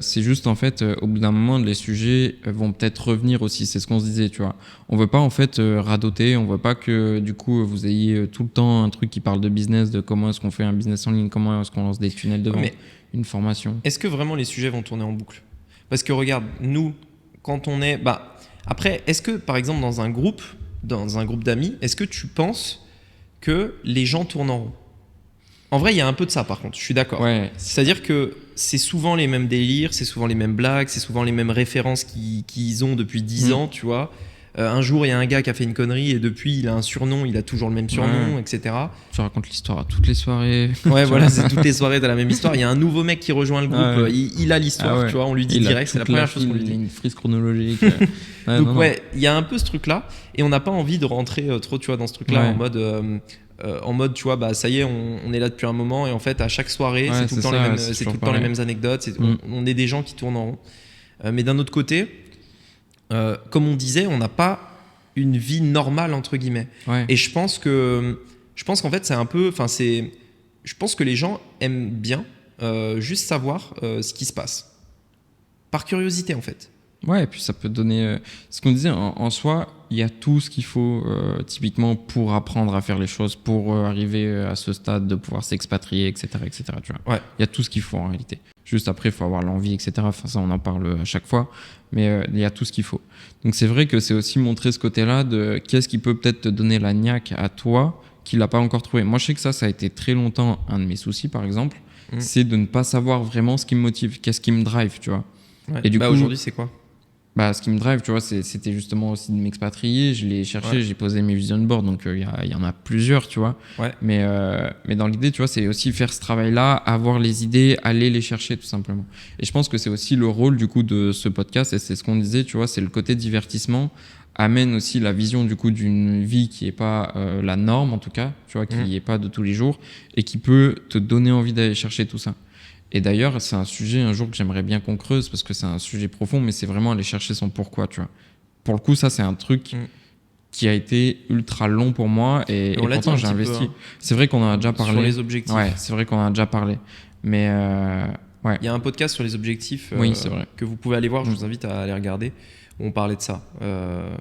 B: c'est juste, en fait, au bout d'un moment, les sujets vont peut-être revenir aussi. C'est ce qu'on se disait, tu vois. On veut pas, en fait, radoter. On veut pas que, du coup, vous ayez tout le temps un truc qui parle de business, de comment est-ce qu'on fait un business en ligne, comment est-ce qu'on lance des tunnels de vente, une formation.
A: Est-ce que vraiment les sujets vont tourner en boucle ? Parce que regarde, nous, quand on est... Après, est-ce que, par exemple, dans un groupe d'amis, est-ce que tu penses que les gens tournent en rond ? En vrai, il y a un peu de ça, par contre, je suis d'accord.
B: Ouais.
A: C'est-à-dire que c'est souvent les mêmes délires, c'est souvent les mêmes blagues, c'est souvent les mêmes références qu'ils ont depuis 10 ans, tu vois. Un jour, il y a un gars qui a fait une connerie et depuis, il a un surnom, il a toujours le même surnom, etc.
B: Tu racontes l'histoire à toutes les soirées.
A: Ouais, voilà, c'est toutes les soirées, t'as la même histoire. Il y a un nouveau mec qui rejoint le groupe, il a l'histoire, tu vois, on lui dit direct, c'est la première chose qu'on lui dit.
B: Une frise chronologique.
A: Donc, il y a un peu ce truc-là et on n'a pas envie de rentrer trop, tu vois, dans ce truc-là en mode, tu vois, ça y est, on est là depuis un moment et en fait, à chaque soirée, c'est tout le temps les mêmes anecdotes. On est des gens qui tournent en rond. Mais d'un autre côté, comme on disait, on n'a pas une vie normale entre guillemets. Et je pense qu'en fait c'est un peu, je pense que les gens aiment bien juste savoir ce qui se passe par curiosité en fait.
B: Ouais, et puis ça peut donner ce qu'on disait en soi, il y a tout ce qu'il faut typiquement pour apprendre à faire les choses, pour arriver à ce stade de pouvoir s'expatrier, etc., tu vois. Il y a tout ce qu'il faut en réalité. Juste après, il faut avoir l'envie, etc. Enfin, ça, on en parle à chaque fois. Mais il y a tout ce qu'il faut. Donc, c'est vrai que c'est aussi montrer ce côté-là de qu'est-ce qui peut peut-être te donner la niaque à toi qu'il n'a pas encore trouvé. Moi, je sais que ça a été très longtemps un de mes soucis, par exemple. C'est de ne pas savoir vraiment ce qui me motive, qu'est-ce qui me drive, tu vois.
A: Et du coup, aujourd'hui, c'est quoi ?
B: Ce qui me drive, tu vois, c'était justement aussi de m'expatrier. Je l'ai cherché, j'ai posé mes vision boards, donc il y en a plusieurs, tu vois. Mais dans l'idée, tu vois, c'est aussi faire ce travail-là, avoir les idées, aller les chercher, tout simplement. Et je pense que c'est aussi le rôle, du coup, de ce podcast, et c'est ce qu'on disait, tu vois, c'est le côté divertissement, amène aussi la vision, du coup, d'une vie qui est pas la norme, en tout cas, tu vois, qui est pas de tous les jours, et qui peut te donner envie d'aller chercher tout ça. Et d'ailleurs, c'est un sujet un jour que j'aimerais bien qu'on creuse parce que c'est un sujet profond, mais c'est vraiment aller chercher son pourquoi, tu vois. Pour le coup, ça, c'est un truc qui a été ultra long pour moi et pourtant, j'ai investi. C'est vrai qu'on en a déjà parlé.
A: Sur les objectifs.
B: Ouais, c'est vrai qu'on en a déjà parlé. Mais
A: il y a un podcast sur les objectifs
B: c'est vrai.
A: que vous pouvez aller voir, je vous invite à aller regarder. On parlait de ça.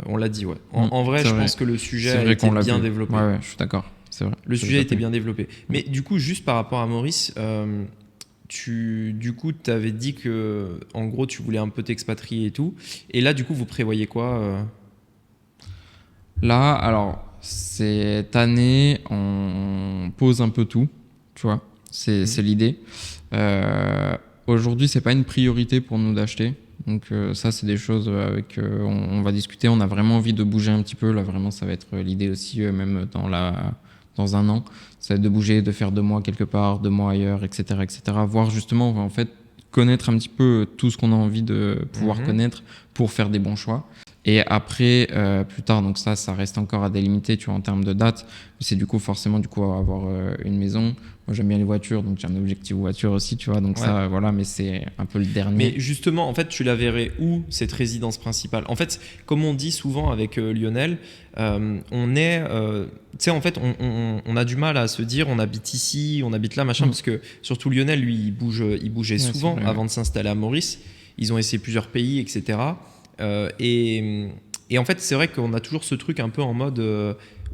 A: On l'a dit, ouais. En vrai, je pense que le sujet a été bien développé.
B: Ouais, je suis d'accord. C'est vrai.
A: Le sujet a été bien développé. Mais du coup, juste par rapport à Maurice, tu avais dit que en gros tu voulais un peu t'expatrier et tout, et là du coup vous prévoyez quoi
B: Là, alors cette année on pose un peu tout, tu vois, c'est l'idée. Aujourd'hui c'est pas une priorité pour nous d'acheter, donc ça c'est des choses avec on va discuter. On a vraiment envie de bouger un petit peu là, vraiment ça va être l'idée aussi, même dans un an, ça va être de bouger, de faire 2 mois quelque part, 2 mois ailleurs, etc., voir justement, en fait, connaître un petit peu tout ce qu'on a envie de pouvoir connaître pour faire des bons choix. Et après, plus tard, donc ça reste encore à délimiter, tu vois, en termes de date. C'est du coup forcément avoir une maison. Moi, j'aime bien les voitures, donc j'ai un objectif voiture aussi, tu vois. Donc ça, voilà, mais c'est un peu le dernier.
A: Mais justement, en fait, tu la verrais où, cette résidence principale? En fait, comme on dit souvent avec Lionel, on est... tu sais, en fait, on a du mal à se dire on habite ici, on habite là, machin, parce que surtout Lionel, lui, il bougeait souvent avant de s'installer à Maurice. Ils ont essayé plusieurs pays, etc. Et en fait, c'est vrai qu'on a toujours ce truc un peu en mode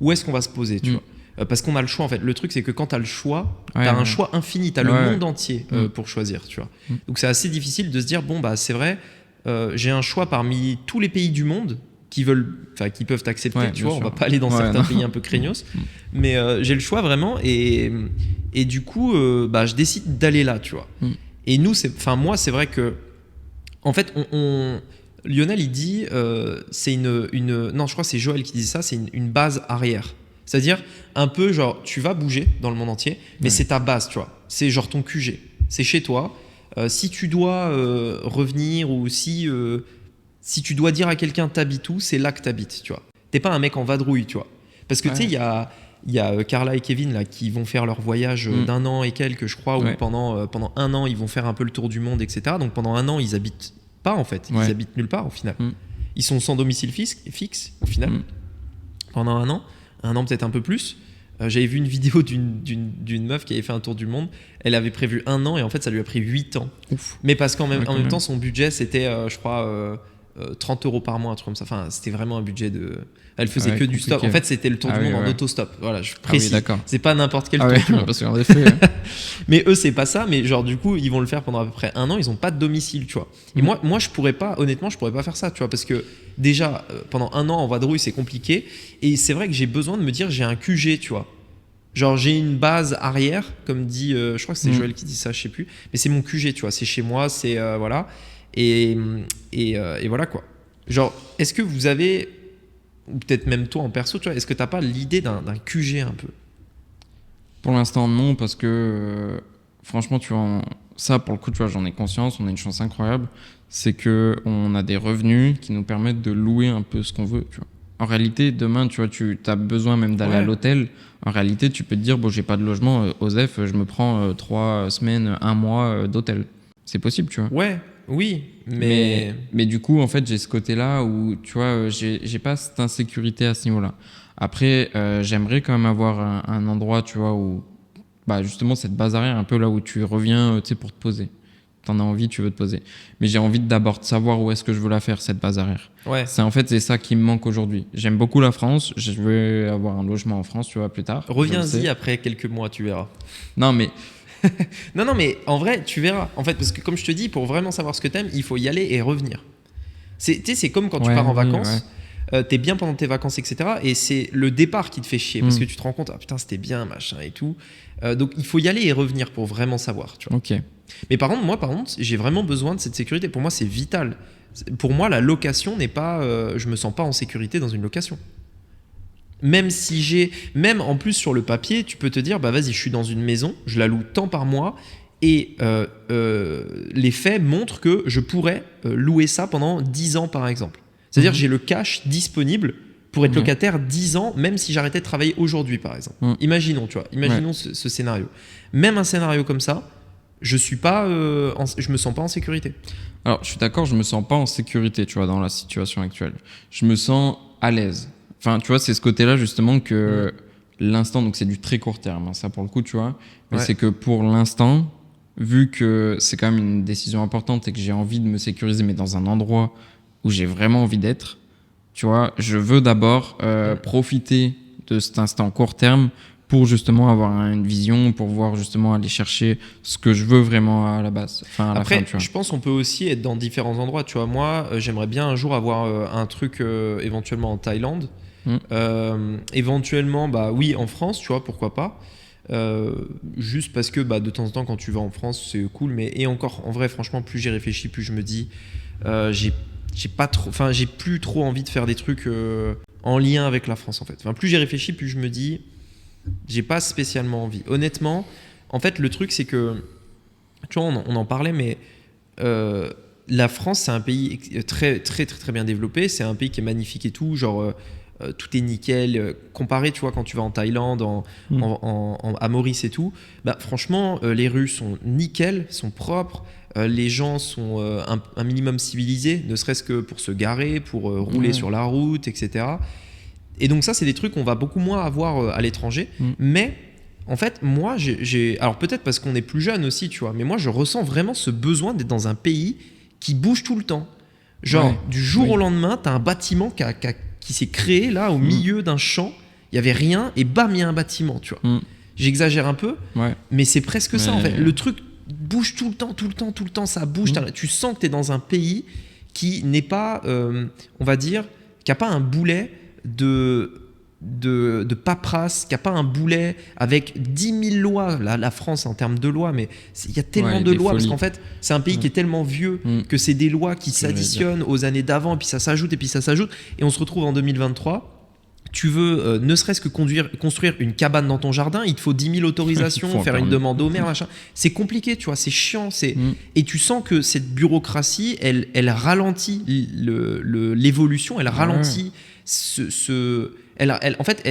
A: où est-ce qu'on va se poser, tu vois. Parce qu'on a le choix, en fait. Le truc, c'est que quand tu as le choix, tu as un choix infini, tu as le monde entier pour choisir, tu vois. Donc c'est assez difficile de se dire, bon, bah c'est vrai, j'ai un choix parmi tous les pays du monde qui peuvent t'accepter, tu vois. On va pas aller dans certains pays un peu craignos, mais j'ai le choix vraiment, et du coup, je décide d'aller là, tu vois. Et nous, moi, c'est vrai que, en fait, Lionel, il dit, c'est non, je crois que c'est Joël qui disait ça, c'est une base arrière. C'est-à-dire, un peu genre, tu vas bouger dans le monde entier, mais c'est ta base, tu vois. C'est genre ton QG. C'est chez toi. Si tu dois revenir, ou si tu dois dire à quelqu'un t'habites où, c'est là que t'habites, tu vois. T'es pas un mec en vadrouille, tu vois. Parce que tu sais, il y a Carla et Kevin là, qui vont faire leur voyage d'1 an et quelques, je crois, où pendant 1 an, ils vont faire un peu le tour du monde, etc. Donc pendant 1 an, ils habitent pas, en fait. Ils habitent nulle part, au final. Ils sont sans domicile fixe au final, pendant 1 an. 1 an, peut-être un peu plus. J'avais vu une vidéo d'une meuf qui avait fait un tour du monde. Elle avait prévu 1 an et en fait, ça lui a pris 8 ans. Ouf. Mais parce qu'en même temps, son budget, c'était, je crois, 30 € par mois, un truc comme ça. Enfin, c'était vraiment un budget de. Elle faisait que du stop. En fait, c'était le tour du monde en autostop. Voilà, je précise. C'est pas n'importe quel tour du monde.
B: Parce qu'en effet,
A: mais eux, c'est pas ça. Mais genre, du coup, ils vont le faire pendant à peu près 1 an. Ils ont pas de domicile, tu vois. Et moi, je pourrais pas, honnêtement, je pourrais pas faire ça, tu vois, parce que déjà, pendant 1 an en vadrouille, c'est compliqué. Et c'est vrai que j'ai besoin de me dire, j'ai un QG, tu vois. Genre, j'ai une base arrière, comme dit, je crois que c'est Joël qui dit ça, je sais plus. Mais c'est mon QG, tu vois. C'est chez moi, c'est voilà. Et voilà quoi. Genre, est-ce que vous avez, ou peut-être même toi en perso, tu vois, est-ce que t'as pas l'idée d'un QG un peu?
B: Pour l'instant, non, parce que franchement, tu vois, ça pour le coup, tu vois, j'en ai conscience, on a une chance incroyable, c'est que on a des revenus qui nous permettent de louer un peu ce qu'on veut, tu vois. En réalité, demain, tu vois, tu as besoin même d'aller à l'hôtel. En réalité, tu peux te dire, bon, j'ai pas de logement, Osef, je me prends 3 semaines, 1 mois d'hôtel. C'est possible, tu vois.
A: Ouais. Oui,
B: mais du coup, en fait, j'ai ce côté-là où, tu vois, j'ai pas cette insécurité à ce niveau-là. Après, j'aimerais quand même avoir un endroit, tu vois, où, justement, cette base arrière, un peu là où tu reviens, tu sais, pour te poser. T'en as envie, tu veux te poser. Mais j'ai envie d'abord de savoir où est-ce que je veux la faire, cette base arrière.
A: Ouais.
B: C'est ça qui me manque aujourd'hui. J'aime beaucoup la France. Je veux avoir un logement en France, tu vois, plus tard.
A: Reviens-y après quelques mois, tu verras.
B: Non, mais...
A: non, mais en vrai, tu verras. En fait, parce que comme je te dis, pour vraiment savoir ce que t'aimes, il faut y aller et revenir. Tu sais, c'est comme quand tu pars en vacances. T'es bien pendant tes vacances, etc. Et c'est le départ qui te fait chier parce que tu te rends compte, ah putain, c'était bien, machin et tout. Donc il faut y aller et revenir pour vraiment savoir, tu vois.
B: Ok.
A: Mais par contre, j'ai vraiment besoin de cette sécurité. Pour moi, c'est vital. Pour moi, la location n'est pas. Je me sens pas en sécurité dans une location. Même en plus sur le papier, tu peux te dire, bah vas-y, je suis dans une maison, je la loue tant par mois. Et les faits montrent que je pourrais louer ça pendant 10 ans, par exemple. C'est-à-dire que j'ai le cash disponible pour être locataire 10 ans, même si j'arrêtais de travailler aujourd'hui, par exemple. Imaginons, tu vois, ce scénario. Même un scénario comme ça, je me sens pas en sécurité.
B: Alors, je suis d'accord, je me sens pas en sécurité, tu vois, dans la situation actuelle. Je me sens à l'aise. Enfin, tu vois, c'est ce côté-là, justement, que l'instant, donc c'est du très court terme, hein, ça pour le coup, tu vois. Mais c'est que pour l'instant, vu que c'est quand même une décision importante et que j'ai envie de me sécuriser, mais dans un endroit où j'ai vraiment envie d'être, tu vois, je veux d'abord profiter de cet instant court terme pour justement avoir une vision, pour voir justement aller chercher ce que je veux vraiment à la base. Enfin, à
A: après,
B: la fin, tu vois.
A: Je pense qu'on peut aussi être dans différents endroits. Tu vois, moi, j'aimerais bien un jour avoir un truc éventuellement en Thaïlande. Éventuellement, oui, en France, tu vois, pourquoi pas. Juste parce que de temps en temps, quand tu vas en France, c'est cool. Et encore, en vrai, franchement, plus j'y réfléchis, plus je me dis, j'ai plus trop envie de faire des trucs en lien avec la France, en fait. Enfin, plus j'y réfléchis, plus je me dis, j'ai pas spécialement envie. Honnêtement, en fait, le truc, c'est que, tu vois, on en parlait, mais la France, c'est un pays très, très, très, très bien développé. C'est un pays qui est magnifique et tout. Genre, tout est nickel. Comparé, tu vois, quand tu vas en Thaïlande, à Maurice et tout, bah, franchement, les rues sont nickel, sont propres. Les gens sont un minimum civilisés, ne serait-ce que pour se garer, pour rouler sur la route, etc. Et donc ça, c'est des trucs qu'on va beaucoup moins avoir à l'étranger. Mais en fait, moi, alors peut-être parce qu'on est plus jeune aussi, tu vois, mais moi, je ressens vraiment ce besoin d'être dans un pays qui bouge tout le temps. Genre, du jour au lendemain, t'as un bâtiment qui s'est créé là, au milieu d'un champ. Il y avait rien et bam, il y a un bâtiment, tu vois. J'exagère un peu, mais c'est presque ça, en fait. Le truc bouge tout le temps, ça bouge. Tu sens que t'es dans un pays qui n'est pas, on va dire, qui n'a pas un boulet de paperasse, qui n'a pas un boulet avec 10 000 lois, la France en termes de lois, mais il y a tellement de lois, parce qu'en fait, c'est un pays qui est tellement vieux que c'est des lois qui s'additionnent aux années d'avant, et puis ça s'ajoute, et on se retrouve en 2023. Tu veux ne serait-ce que construire une cabane dans ton jardin, il te faut 10 000 autorisations, faire une demande au maire, machin. C'est compliqué, tu vois, c'est chiant. Et tu sens que cette bureaucratie, elle ralentit l'évolution, elle ralentit en fait,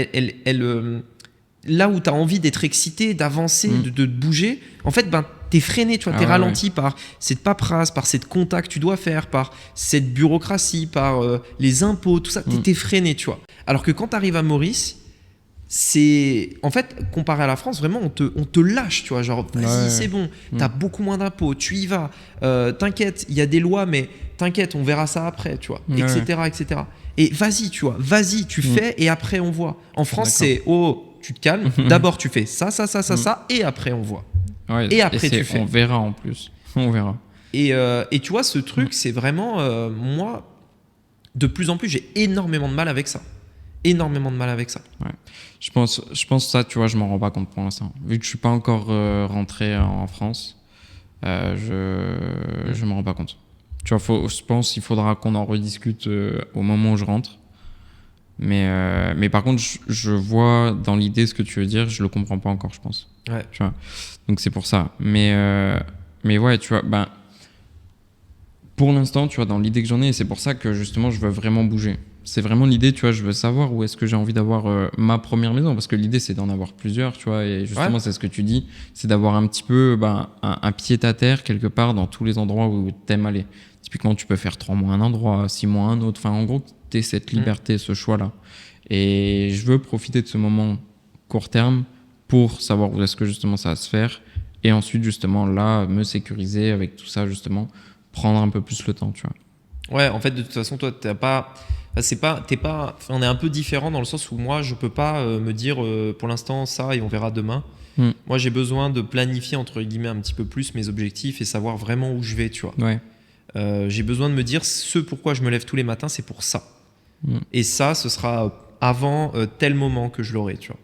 A: là où tu as envie d'être excité, d'avancer, de bouger, en fait, ben, t'es freiné, tu vois, t'es ralenti par cette paperasse, par cette compta que tu dois faire, par cette bureaucratie, par les impôts, tout ça, t'es freiné, tu vois. Alors que quand tu arrives à Maurice, c'est en fait, comparé à la France, vraiment on te lâche, tu vois, genre vas-y, c'est bon, t'as beaucoup moins d'impôts, tu y vas, t'inquiète, il y a des lois, mais t'inquiète, on verra ça après, tu vois, etc. Et vas-y, tu vois, tu fais et après on voit. En France, c'est tu te calmes, d'abord tu fais ça, et après on voit. Et après tu fais.
B: On verra en plus, on verra.
A: Et tu vois, ce truc, c'est vraiment, moi, de plus en plus, j'ai énormément de mal avec ça. Ouais.
B: Je pense ça, tu vois, je m'en rends pas compte pour l'instant. Vu que je suis pas encore rentré en France, je m'en rends pas compte. Tu vois, je pense qu'il faudra qu'on en rediscute au moment où je rentre. Mais par contre, je vois dans l'idée ce que tu veux dire, je le comprends pas encore, je pense.
A: Ouais.
B: Tu vois. Donc c'est pour ça. Mais ouais, tu vois, ben, pour l'instant, tu vois, dans l'idée que j'en ai, c'est pour ça que justement, je veux vraiment bouger. C'est vraiment l'idée, tu vois, je veux savoir où est-ce que j'ai envie d'avoir ma première maison, parce que l'idée c'est d'en avoir plusieurs, tu vois, et justement c'est ce que tu dis, c'est d'avoir un petit peu un pied-à-terre quelque part dans tous les endroits où t'aimes aller. Typiquement, tu peux faire 3 mois un endroit, 6 mois un autre, enfin en gros, t'aies cette liberté, ce choix-là. Et je veux profiter de ce moment court terme pour savoir où est-ce que justement ça va se faire, et ensuite justement là, me sécuriser avec tout ça, justement, prendre un peu plus le temps, tu vois.
A: Ouais, en fait, de toute façon, toi, on est un peu différent dans le sens où moi, je peux pas me dire pour l'instant ça et on verra demain. Moi, j'ai besoin de planifier entre guillemets un petit peu plus mes objectifs et savoir vraiment où je vais, tu vois.
B: Ouais.
A: J'ai besoin de me dire ce pourquoi je me lève tous les matins, c'est pour ça. Et ça, ce sera avant tel moment que je l'aurai, tu vois.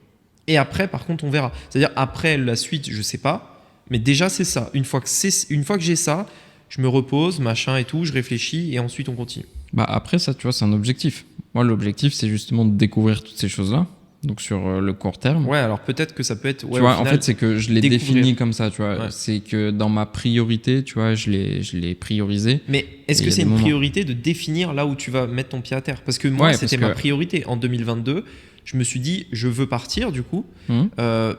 A: Et après, par contre, on verra. C'est-à-dire après la suite, je sais pas, mais déjà c'est ça. Une fois que j'ai ça, je me repose, machin et tout, je réfléchis et ensuite on continue.
B: Bah après ça, tu vois, c'est un objectif. Moi, l'objectif, c'est justement de découvrir toutes ces choses-là, donc sur le court terme.
A: Ouais, alors peut-être que ça peut être... Ouais,
B: tu vois,
A: final,
B: en fait, c'est que je l'ai défini comme ça, tu vois.
A: Ouais.
B: C'est que dans ma priorité, tu vois, je l'ai priorisé.
A: Mais est-ce que c'est une priorité de définir là où tu vas mettre ton pied à terre ? Parce que moi, c'était ma priorité. En 2022, je me suis dit, je veux partir du coup,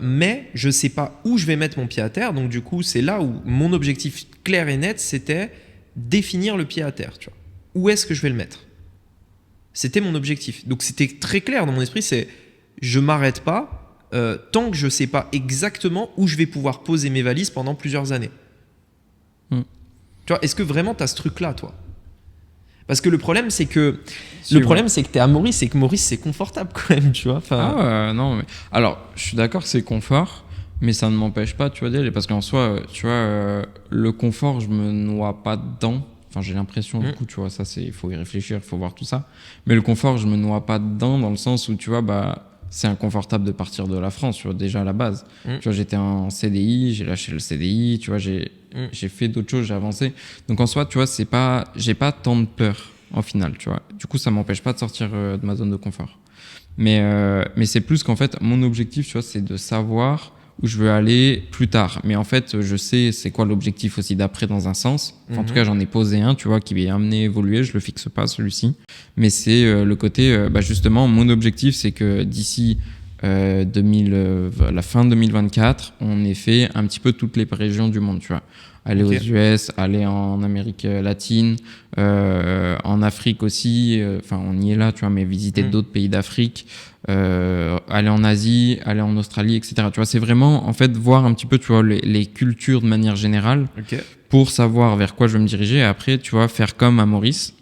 A: mais je sais pas où je vais mettre mon pied à terre. Donc du coup, c'est là où mon objectif clair et net, c'était définir le pied à terre, tu vois. Où est-ce que je vais le mettre ? C'était mon objectif. Donc c'était très clair dans mon esprit, c'est je m'arrête pas tant que je sais pas exactement où je vais pouvoir poser mes valises pendant plusieurs années. Tu vois, est-ce que vraiment tu as ce truc-là, toi ? Parce que le problème, c'est que t'es à Maurice et que Maurice, c'est confortable quand même, tu vois.
B: Non, mais... Alors, je suis d'accord, c'est confort, mais ça ne m'empêche pas, tu vois, d'y aller. Parce qu'en soi, tu vois, le confort, je me noie pas dedans. Enfin, j'ai l'impression, du coup, tu vois, ça, il faut y réfléchir, il faut voir tout ça. Mais le confort, je me noie pas dedans dans le sens où, tu vois, c'est inconfortable de partir de la France, tu vois, déjà à la base. Tu vois, j'étais en CDI, j'ai lâché le CDI, tu vois, j'ai fait d'autres choses, j'ai avancé. Donc, en soi, tu vois, j'ai pas tant de peur, en final, tu vois. Du coup, ça m'empêche pas de sortir de ma zone de confort. Mais c'est plus qu'en fait, mon objectif, tu vois, c'est de savoir où je veux aller plus tard. Mais en fait, je sais c'est quoi l'objectif aussi d'après dans un sens. Enfin, en tout cas, j'en ai posé un, tu vois, qui m'est amené à évoluer. Je le fixe pas, celui-ci. Mais c'est le côté, justement, mon objectif, c'est que d'ici la fin 2024, on ait fait un petit peu toutes les régions du monde, tu vois. Aller aux US, aller en Amérique latine, en Afrique aussi. Enfin, on y est là, tu vois, mais visiter d'autres pays d'Afrique, aller en Asie, aller en Australie, etc. Tu vois, c'est vraiment, en fait, voir un petit peu, tu vois, les cultures de manière générale pour savoir vers quoi je veux me diriger. Et après, tu vois, faire comme à Maurice.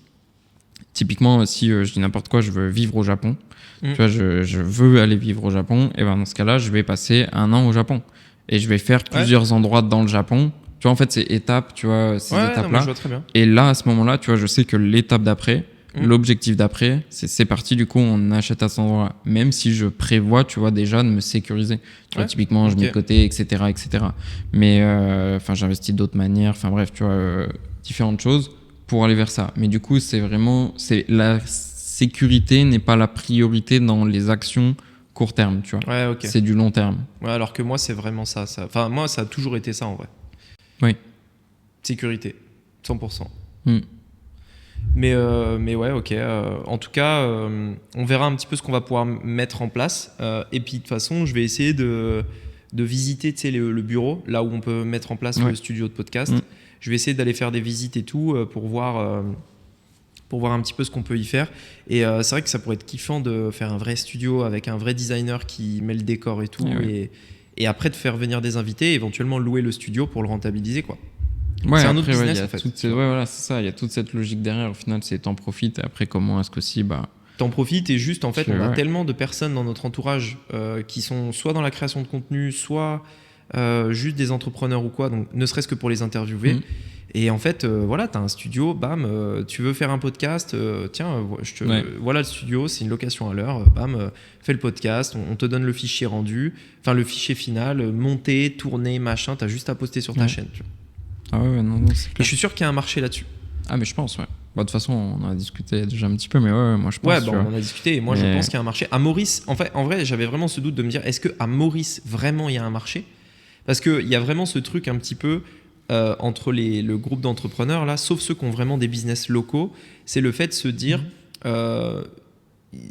B: Typiquement, si je dis n'importe quoi, je veux vivre au Japon. Tu vois, je veux aller vivre au Japon. Et ben, dans ce cas-là, je vais passer 1 an au Japon. Et je vais faire plusieurs endroits dans le Japon. Tu vois, en fait, c'est étapes, tu vois, ces étapes-là.
A: Non, je vois très bien.
B: Et là, à ce moment-là, tu vois, je sais que l'étape d'après, l'objectif d'après, c'est parti, du coup, on achète à cet endroit-là. Même si je prévois, tu vois, déjà de me sécuriser. Tu vois, typiquement, je mets de côté, etc., etc. Mais, j'investis d'autres manières. Enfin, bref, tu vois, différentes choses pour aller vers ça. Mais du coup, la sécurité n'est pas la priorité dans les actions court terme, tu vois. C'est du long terme.
A: Ouais, alors que moi, c'est vraiment ça. Enfin, moi, ça a toujours été ça, en vrai.
B: Oui.
A: Sécurité, 100%. Mais ouais, ok. En tout cas, on verra un petit peu ce qu'on va pouvoir mettre en place. Et puis, de toute façon, je vais essayer de visiter, tu sais, le bureau, là où on peut mettre en place le studio de podcast. Je vais essayer d'aller faire des visites et tout pour voir un petit peu ce qu'on peut y faire. Et c'est vrai que ça pourrait être kiffant de faire un vrai studio avec un vrai designer qui met le décor et tout. Et après, de faire venir des invités et éventuellement louer le studio pour le rentabiliser, quoi.
B: Ouais,
A: c'est un autre business, en fait.
B: Voilà, c'est ça. Il y a toute cette logique derrière. Au final, c'est t'en profites. Et après, comment est-ce que si,
A: t'en profites et juste, en fait, on a tellement de personnes dans notre entourage qui sont soit dans la création de contenu, soit juste des entrepreneurs ou quoi. Donc, ne serait-ce que pour les interviewer. Et en fait, voilà, t'as un studio, bam, tu veux faire un podcast, tiens, voilà le studio, c'est une location à l'heure, bam, fais le podcast, on te donne le fichier rendu, enfin le fichier final, monté, tourné, machin, t'as juste à poster sur ta chaîne. Tu vois.
B: Ah ouais, non, c'est clair.
A: Et je suis sûr qu'il y a un marché là-dessus.
B: Ah, mais je pense, ouais. De toute façon, on a discuté déjà un petit peu, mais ouais, moi je pense.
A: Ouais, on a discuté et moi je pense qu'il y a un marché. À Maurice, en vrai, j'avais vraiment ce doute de me dire, est-ce qu'à Maurice, vraiment, il y a un marché ? Parce qu'il y a vraiment ce truc un petit peu entre le groupe d'entrepreneurs, là, sauf ceux qui ont vraiment des business locaux, c'est le fait de se dire,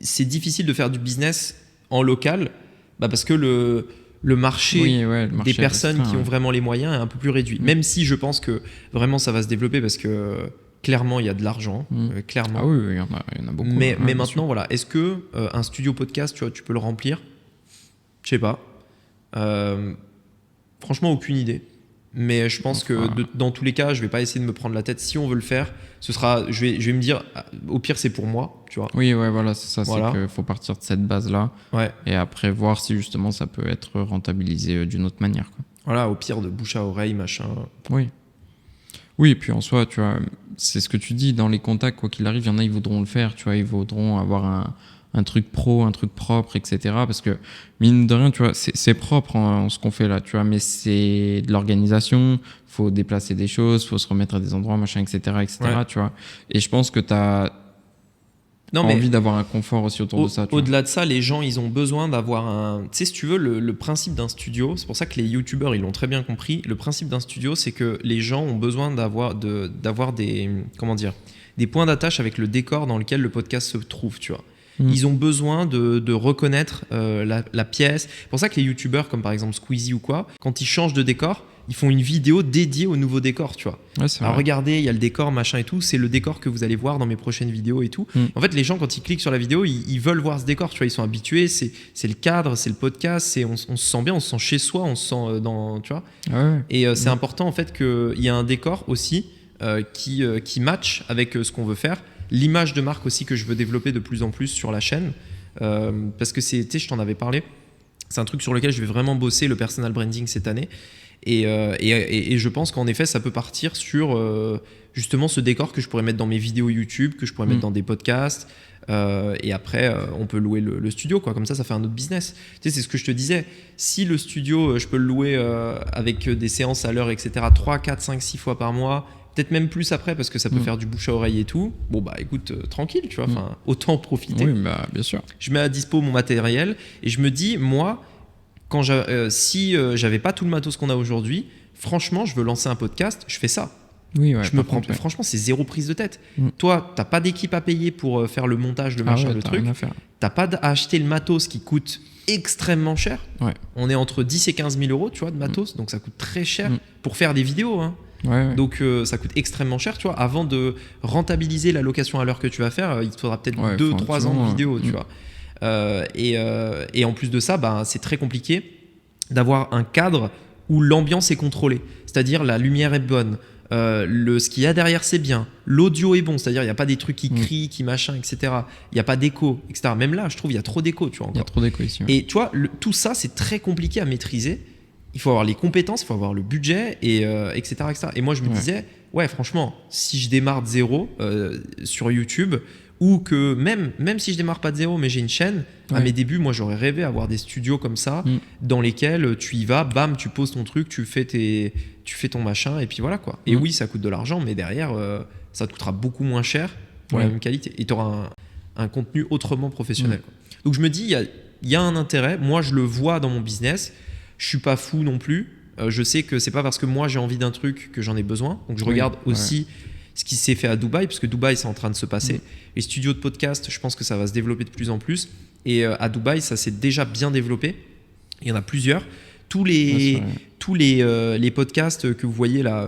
A: c'est difficile de faire du business en local, parce que le marché des personnes qui ont vraiment les moyens est un peu plus réduit. Même si je pense que vraiment ça va se développer parce que clairement il y a de l'argent, clairement.
B: Ah oui, il y en a beaucoup.
A: Mais maintenant, voilà, est-ce que un studio podcast, tu vois, tu peux le remplir ? Je sais pas. Franchement, aucune idée. Mais je pense que dans tous les cas, je vais pas essayer de me prendre la tête. Si on veut le faire, ce sera, je vais me dire, au pire, c'est pour moi, tu vois.
B: Oui, ouais, voilà, c'est ça. Voilà. C'est qu'il faut partir de cette base-là. Et après, voir si justement ça peut être rentabilisé d'une autre manière, quoi.
A: Voilà, au pire, de bouche à oreille, machin.
B: Oui. Oui, et puis en soi, tu vois, c'est ce que tu dis, dans les contacts, quoi qu'il arrive, il y en a, ils voudront le faire, tu vois, ils voudront avoir un truc pro, un truc propre, etc. Parce que, mine de rien, tu vois, c'est propre ce qu'on fait là, tu vois, mais c'est de l'organisation, faut déplacer des choses, faut se remettre à des endroits, machin, etc., tu vois. Et je pense que t'as envie d'avoir un confort aussi autour de ça.
A: Au-delà de ça, les gens, ils ont besoin d'avoir un... Tu sais, si tu veux, le principe d'un studio, c'est pour ça que les youtubeurs, ils l'ont très bien compris, le principe d'un studio, c'est que les gens ont besoin d'avoir des... Comment dire ? Des points d'attache avec le décor dans lequel le podcast se trouve, tu vois. Ils ont besoin de reconnaître la pièce. C'est pour ça que les youtubeurs, comme par exemple Squeezie ou quoi, quand ils changent de décor, ils font une vidéo dédiée au nouveau décor, tu vois.
B: Ouais,
A: alors regardez, il y a le décor, machin et tout, c'est le décor que vous allez voir dans mes prochaines vidéos et tout. En fait, les gens, quand ils cliquent sur la vidéo, ils veulent voir ce décor, tu vois, ils sont habitués, c'est le cadre, c'est le podcast, on se sent bien, on se sent chez soi, on se sent dans, tu vois. Et c'est important en fait qu'il y ait un décor aussi qui match avec ce qu'on veut faire. L'image de marque aussi que je veux développer de plus en plus sur la chaîne, parce que tu sais, je t'en avais parlé, c'est un truc sur lequel je vais vraiment bosser, le personal branding cette année, et je pense qu'en effet ça peut partir sur justement ce décor que je pourrais mettre dans mes vidéos YouTube, que je pourrais mettre dans des podcasts, et après on peut louer le studio, quoi. Comme ça fait un autre business. Tu sais, c'est ce que je te disais, si le studio je peux le louer avec des séances à l'heure, etc., 3, 4, 5, 6 fois par mois, peut-être même plus après parce que ça peut faire du bouche à oreille et tout. Bon écoute, tranquille, tu vois, autant en profiter.
B: Oui, bien sûr.
A: Je mets à dispo mon matériel et je me dis, moi, si j'avais pas tout le matos qu'on a aujourd'hui, franchement, je veux lancer un podcast, je fais ça.
B: Oui, ouais,
A: je me prends, franchement, c'est zéro prise de tête.
B: Mm.
A: Toi, t'as pas d'équipe à payer pour faire le montage, le machin, le truc. T'as pas à acheter le matos qui coûte extrêmement cher.
B: Ouais.
A: On est entre 10 et 15 000 euros, tu vois, de matos, donc ça coûte très cher pour faire des vidéos. Hein.
B: Ouais.
A: Donc ça coute extrêmement cher, tu vois. Avant de rentabiliser la location à l'heure que tu vas faire, il te faudra peut-être 2-3 ans de vidéo, tu vois. Et en plus de ça, bah, c'est très compliqué d'avoir un cadre où l'ambiance est contrôlée. C'est-à-dire la lumière est bonne, ce qu'il y a derrière c'est bien, l'audio est bon, c'est-à-dire il n'y a pas des trucs qui crient, qui machin, etc. Il n'y a pas d'écho, etc. Même là, je trouve il y a trop d'écho, tu vois.
B: Il y a trop d'écho ici. Ouais.
A: Et tu vois, tout ça, c'est très compliqué à maîtriser. Il faut avoir les compétences, il faut avoir le budget, etc., etc. Et moi, je me disais, ouais, franchement, si je démarre de zéro sur YouTube, ou que même si je démarre pas de zéro, mais j'ai une chaîne, à mes débuts, moi, j'aurais rêvé avoir des studios comme ça, dans lesquels tu y vas, bam, tu poses ton truc, tu fais ton machin, et puis voilà, quoi. Et oui, ça coûte de l'argent, mais derrière, ça te coûtera beaucoup moins cher pour la même qualité. Et tu auras un contenu autrement professionnel. Quoi. Donc, je me dis, il y a un intérêt. Moi, je le vois dans mon business. Je suis pas fou non plus. Je sais que c'est pas parce que moi j'ai envie d'un truc que j'en ai besoin. Donc je regarde aussi ce qui s'est fait à Dubaï, parce que Dubaï c'est en train de se passer. Les studios de podcast, je pense que ça va se développer de plus en plus. Et à Dubaï, ça s'est déjà bien développé. Il y en a plusieurs. Tous les podcasts que vous voyez là,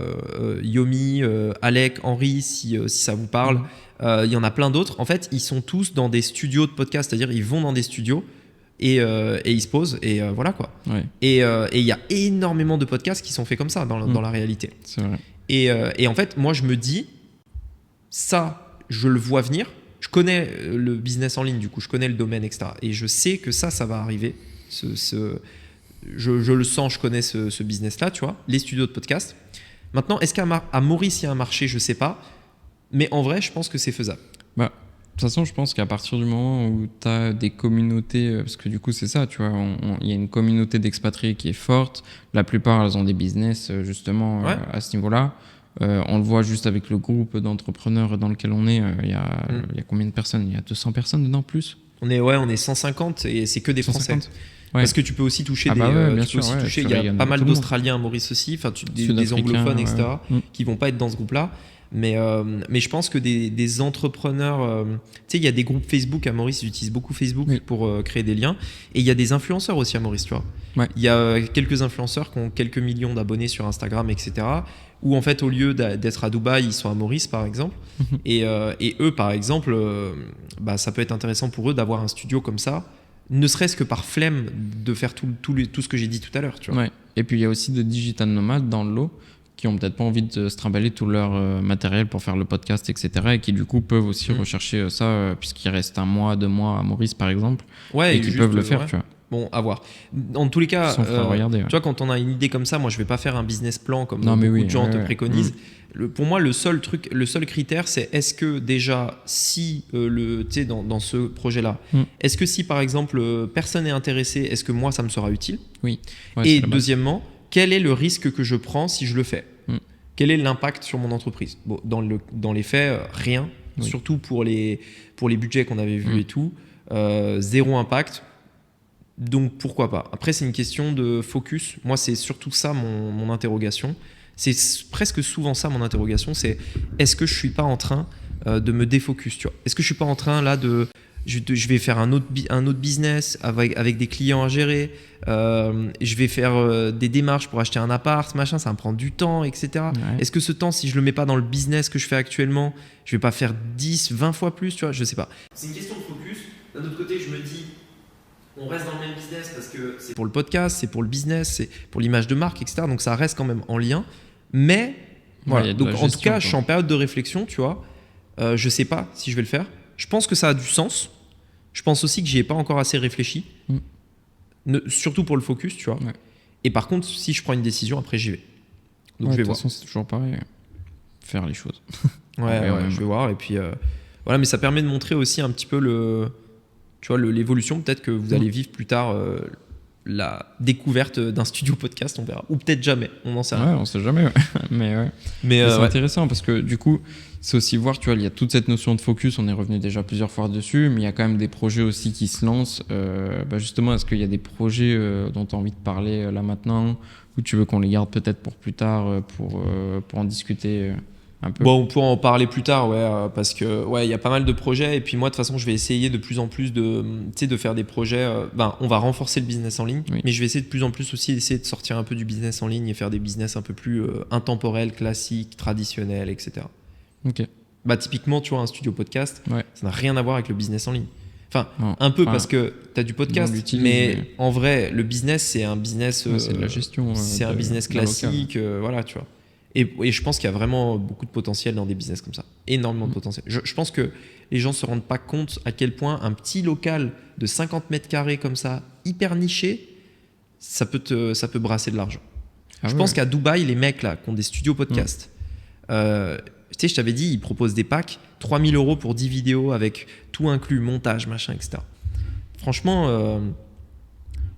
A: Yomi, Alec, Henri, si ça vous parle, il y en a plein d'autres. En fait, ils sont tous dans des studios de podcast, c'est-à-dire ils vont dans des studios. Et ils se posent et voilà quoi.
B: Ouais.
A: Et il y a énormément de podcasts qui sont faits comme ça dans la réalité.
B: C'est vrai.
A: Et en fait, moi je me dis, ça, je le vois venir. Je connais le business en ligne, du coup, je connais le domaine, etc. Et je sais que ça va arriver. Je le sens, je connais ce business-là, tu vois, les studios de podcast. Maintenant, est-ce qu'à Maurice, il y a un marché? Je sais pas. Mais en vrai, je pense que c'est faisable.
B: Bah. De toute façon, je pense qu'à partir du moment où tu as des communautés, parce que du coup, c'est ça, tu vois, il y a une communauté d'expatriés qui est forte. La plupart, elles ont des business, justement, à ce niveau-là. On le voit juste avec le groupe d'entrepreneurs dans lequel on est. Il y a combien de personnes? Il y a 200 personnes dedans, plus?
A: On est 150 et c'est que des 150. Français. Parce que tu peux aussi toucher il y a pas mal d'Australiens à Maurice aussi, enfin des anglophones, etc., qui vont pas être dans ce groupe-là. Mais je pense que des entrepreneurs, tu sais, il y a des groupes Facebook à Maurice, ils utilisent beaucoup Facebook pour créer des liens. Et il y a des influenceurs aussi à Maurice, tu vois. Il y a quelques influenceurs qui ont quelques millions d'abonnés sur Instagram, etc. Où en fait, au lieu d'être à Dubaï, ils sont à Maurice, par exemple. Et eux, par exemple, ça peut être intéressant pour eux d'avoir un studio comme ça, ne serait-ce que par flemme de faire tout ce que j'ai dit tout à l'heure, tu vois.
B: Et puis, il y a aussi des digital nomades dans le lot qui ont peut-être pas envie de se trimballer tout leur matériel pour faire le podcast, etc. Et qui du coup peuvent aussi rechercher ça, puisqu'il reste 1 mois, 2 mois à Maurice, par exemple, et qui peuvent le faire, tu vois.
A: Bon, à voir. Dans tous les cas,
B: regarder,
A: tu vois, quand on a une idée comme ça, moi je vais pas faire un business plan comme beaucoup de gens te préconisent. Pour moi, le seul critère, c'est est-ce que déjà, si tu sais, dans ce projet-là, est-ce que si par exemple personne n'est intéressé, est-ce que moi ça me sera utile?
B: Oui.
A: Et deuxièmement, quel est le risque que je prends si je le fais? Quel est l'impact sur mon entreprise? Bon, dans les faits, rien. Surtout pour les budgets qu'on avait vus et tout. Zéro impact. Donc pourquoi pas? Après, c'est une question de focus. Moi, c'est surtout ça mon interrogation. C'est presque souvent ça mon interrogation. C'est est-ce que je suis pas en train de me défocus, tu vois? Est-ce que je suis pas en train là je vais faire un autre business avec des clients à gérer. Je vais faire des démarches pour acheter un appart, machin, ça me prend du temps, etc. Est-ce que ce temps, si je le mets pas dans le business que je fais actuellement, je vais pas faire 10, 20 fois plus, tu vois? Je sais pas. C'est une question de focus. D'un autre côté, je me dis, on reste dans le même business parce que c'est pour le podcast, c'est pour le business, c'est pour l'image de marque, etc. Donc ça reste quand même en lien. Mais voilà. Donc en tout cas, je suis en période de réflexion, tu vois. Je sais pas si je vais le faire. Je pense que ça a du sens. Je pense aussi que j'y ai pas encore assez réfléchi. Surtout pour le focus, tu vois. Et par contre, si je prends une décision, après j'y vais. Donc je vais voir.
B: De toute façon, c'est toujours pareil. Faire les choses.
A: je vais voir. Et puis voilà, mais ça permet de montrer aussi un petit peu l'évolution. Peut-être que vous allez vivre plus tard la découverte d'un studio podcast, on verra. Ou peut-être jamais, on n'en sait rien.
B: On sait jamais. Mais c'est intéressant parce que du coup, c'est aussi voir, tu vois, il y a toute cette notion de focus, on est revenu déjà plusieurs fois dessus, mais il y a quand même des projets aussi qui se lancent. Justement, est-ce qu'il y a des projets dont tu as envie de parler là maintenant, ou tu veux qu'on les garde peut-être pour plus tard, pour en discuter un peu?
A: Bon, on pourra en parler plus tard, ouais, parce que ouais, il y a pas mal de projets, et puis moi de toute façon je vais essayer de plus en plus de faire des projets. On va renforcer le business en ligne, mais je vais essayer de plus en plus aussi d'essayer de sortir un peu du business en ligne et faire des business un peu plus intemporels, classiques, traditionnels, etc.
B: Ok.
A: Typiquement, tu vois, un studio podcast, ça n'a rien à voir avec le business en ligne. Enfin, parce que tu as du podcast, mais en vrai, le business, c'est un business.
B: C'est de la gestion.
A: C'est un business classique, voilà, tu vois. Et je pense qu'il y a vraiment beaucoup de potentiel dans des business comme ça. Énormément de potentiel. Je pense que les gens ne se rendent pas compte à quel point un petit local de 50 mètres carrés comme ça, hyper niché, ça peut brasser de l'argent. Je pense qu'à Dubaï, les mecs là, qui ont des studios podcast, tu sais, je t'avais dit, ils proposent des packs, 3 000 € pour 10 vidéos avec tout inclus, montage, machin, etc. Franchement,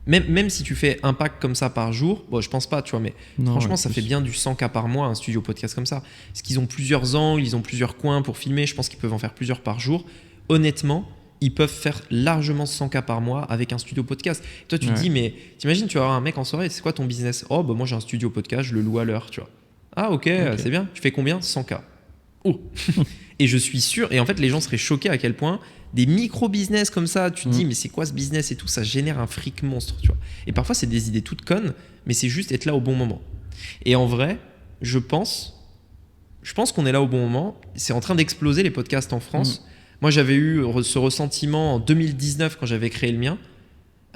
A: même si tu fais un pack comme ça par jour, bon, je pense pas, tu vois, mais franchement, ça fait bien du 100K par mois, un studio podcast comme ça. Parce qu'ils ont plusieurs angles, ils ont plusieurs coins pour filmer, je pense qu'ils peuvent en faire plusieurs par jour. Honnêtement, ils peuvent faire largement 100K par mois avec un studio podcast. Et toi, tu te dis, mais t'imagines, tu vas avoir un mec en soirée, c'est quoi ton business? Oh, moi j'ai un studio podcast, je le loue à l'heure, tu vois. Ah, ok, c'est bien. Tu fais combien? 100K. Oh. Et je suis sûr, et en fait, les gens seraient choqués à quel point des micro-business comme ça, tu te dis, mais c'est quoi ce business et tout, ça génère un fric monstre, tu vois. Et parfois, c'est des idées toutes connes, mais c'est juste être là au bon moment. Et en vrai, je pense qu'on est là au bon moment. C'est en train d'exploser les podcasts en France. Moi, j'avais eu ce ressentiment en 2019 quand j'avais créé le mien.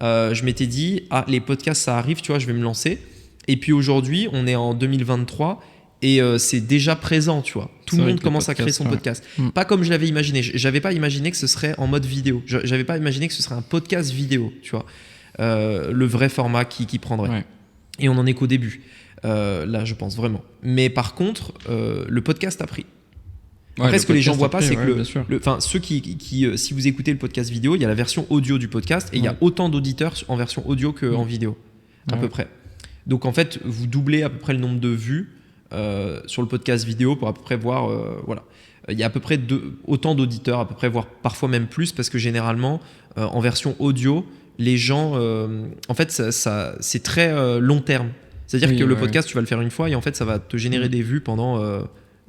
A: Je m'étais dit, les podcasts, ça arrive, tu vois, je vais me lancer. Et puis aujourd'hui, on est en 2023 et c'est déjà présent, tu vois. Tout le monde commence à créer son podcast. Pas comme je l'avais imaginé. J'avais pas imaginé que ce serait en mode vidéo. J'avais pas imaginé que ce serait un podcast vidéo, tu vois. Le vrai format qui prendrait. Ouais. Et on en est qu'au début. Là, je pense vraiment. Mais par contre, le podcast a pris. Après, ce que les gens voient pas, c'est que ceux qui si vous écoutez le podcast vidéo, il y a la version audio du podcast et il y a autant d'auditeurs en version audio qu'en vidéo, à peu près. Donc en fait, vous doublez à peu près le nombre de vues sur le podcast vidéo pour à peu près voir, voilà. Il y a à peu près autant d'auditeurs, à peu près, voire parfois même plus, parce que généralement, en version audio, les gens, en fait, c'est très long terme. C'est-à-dire que le podcast, tu vas le faire une fois et en fait, ça va te générer des vues pendant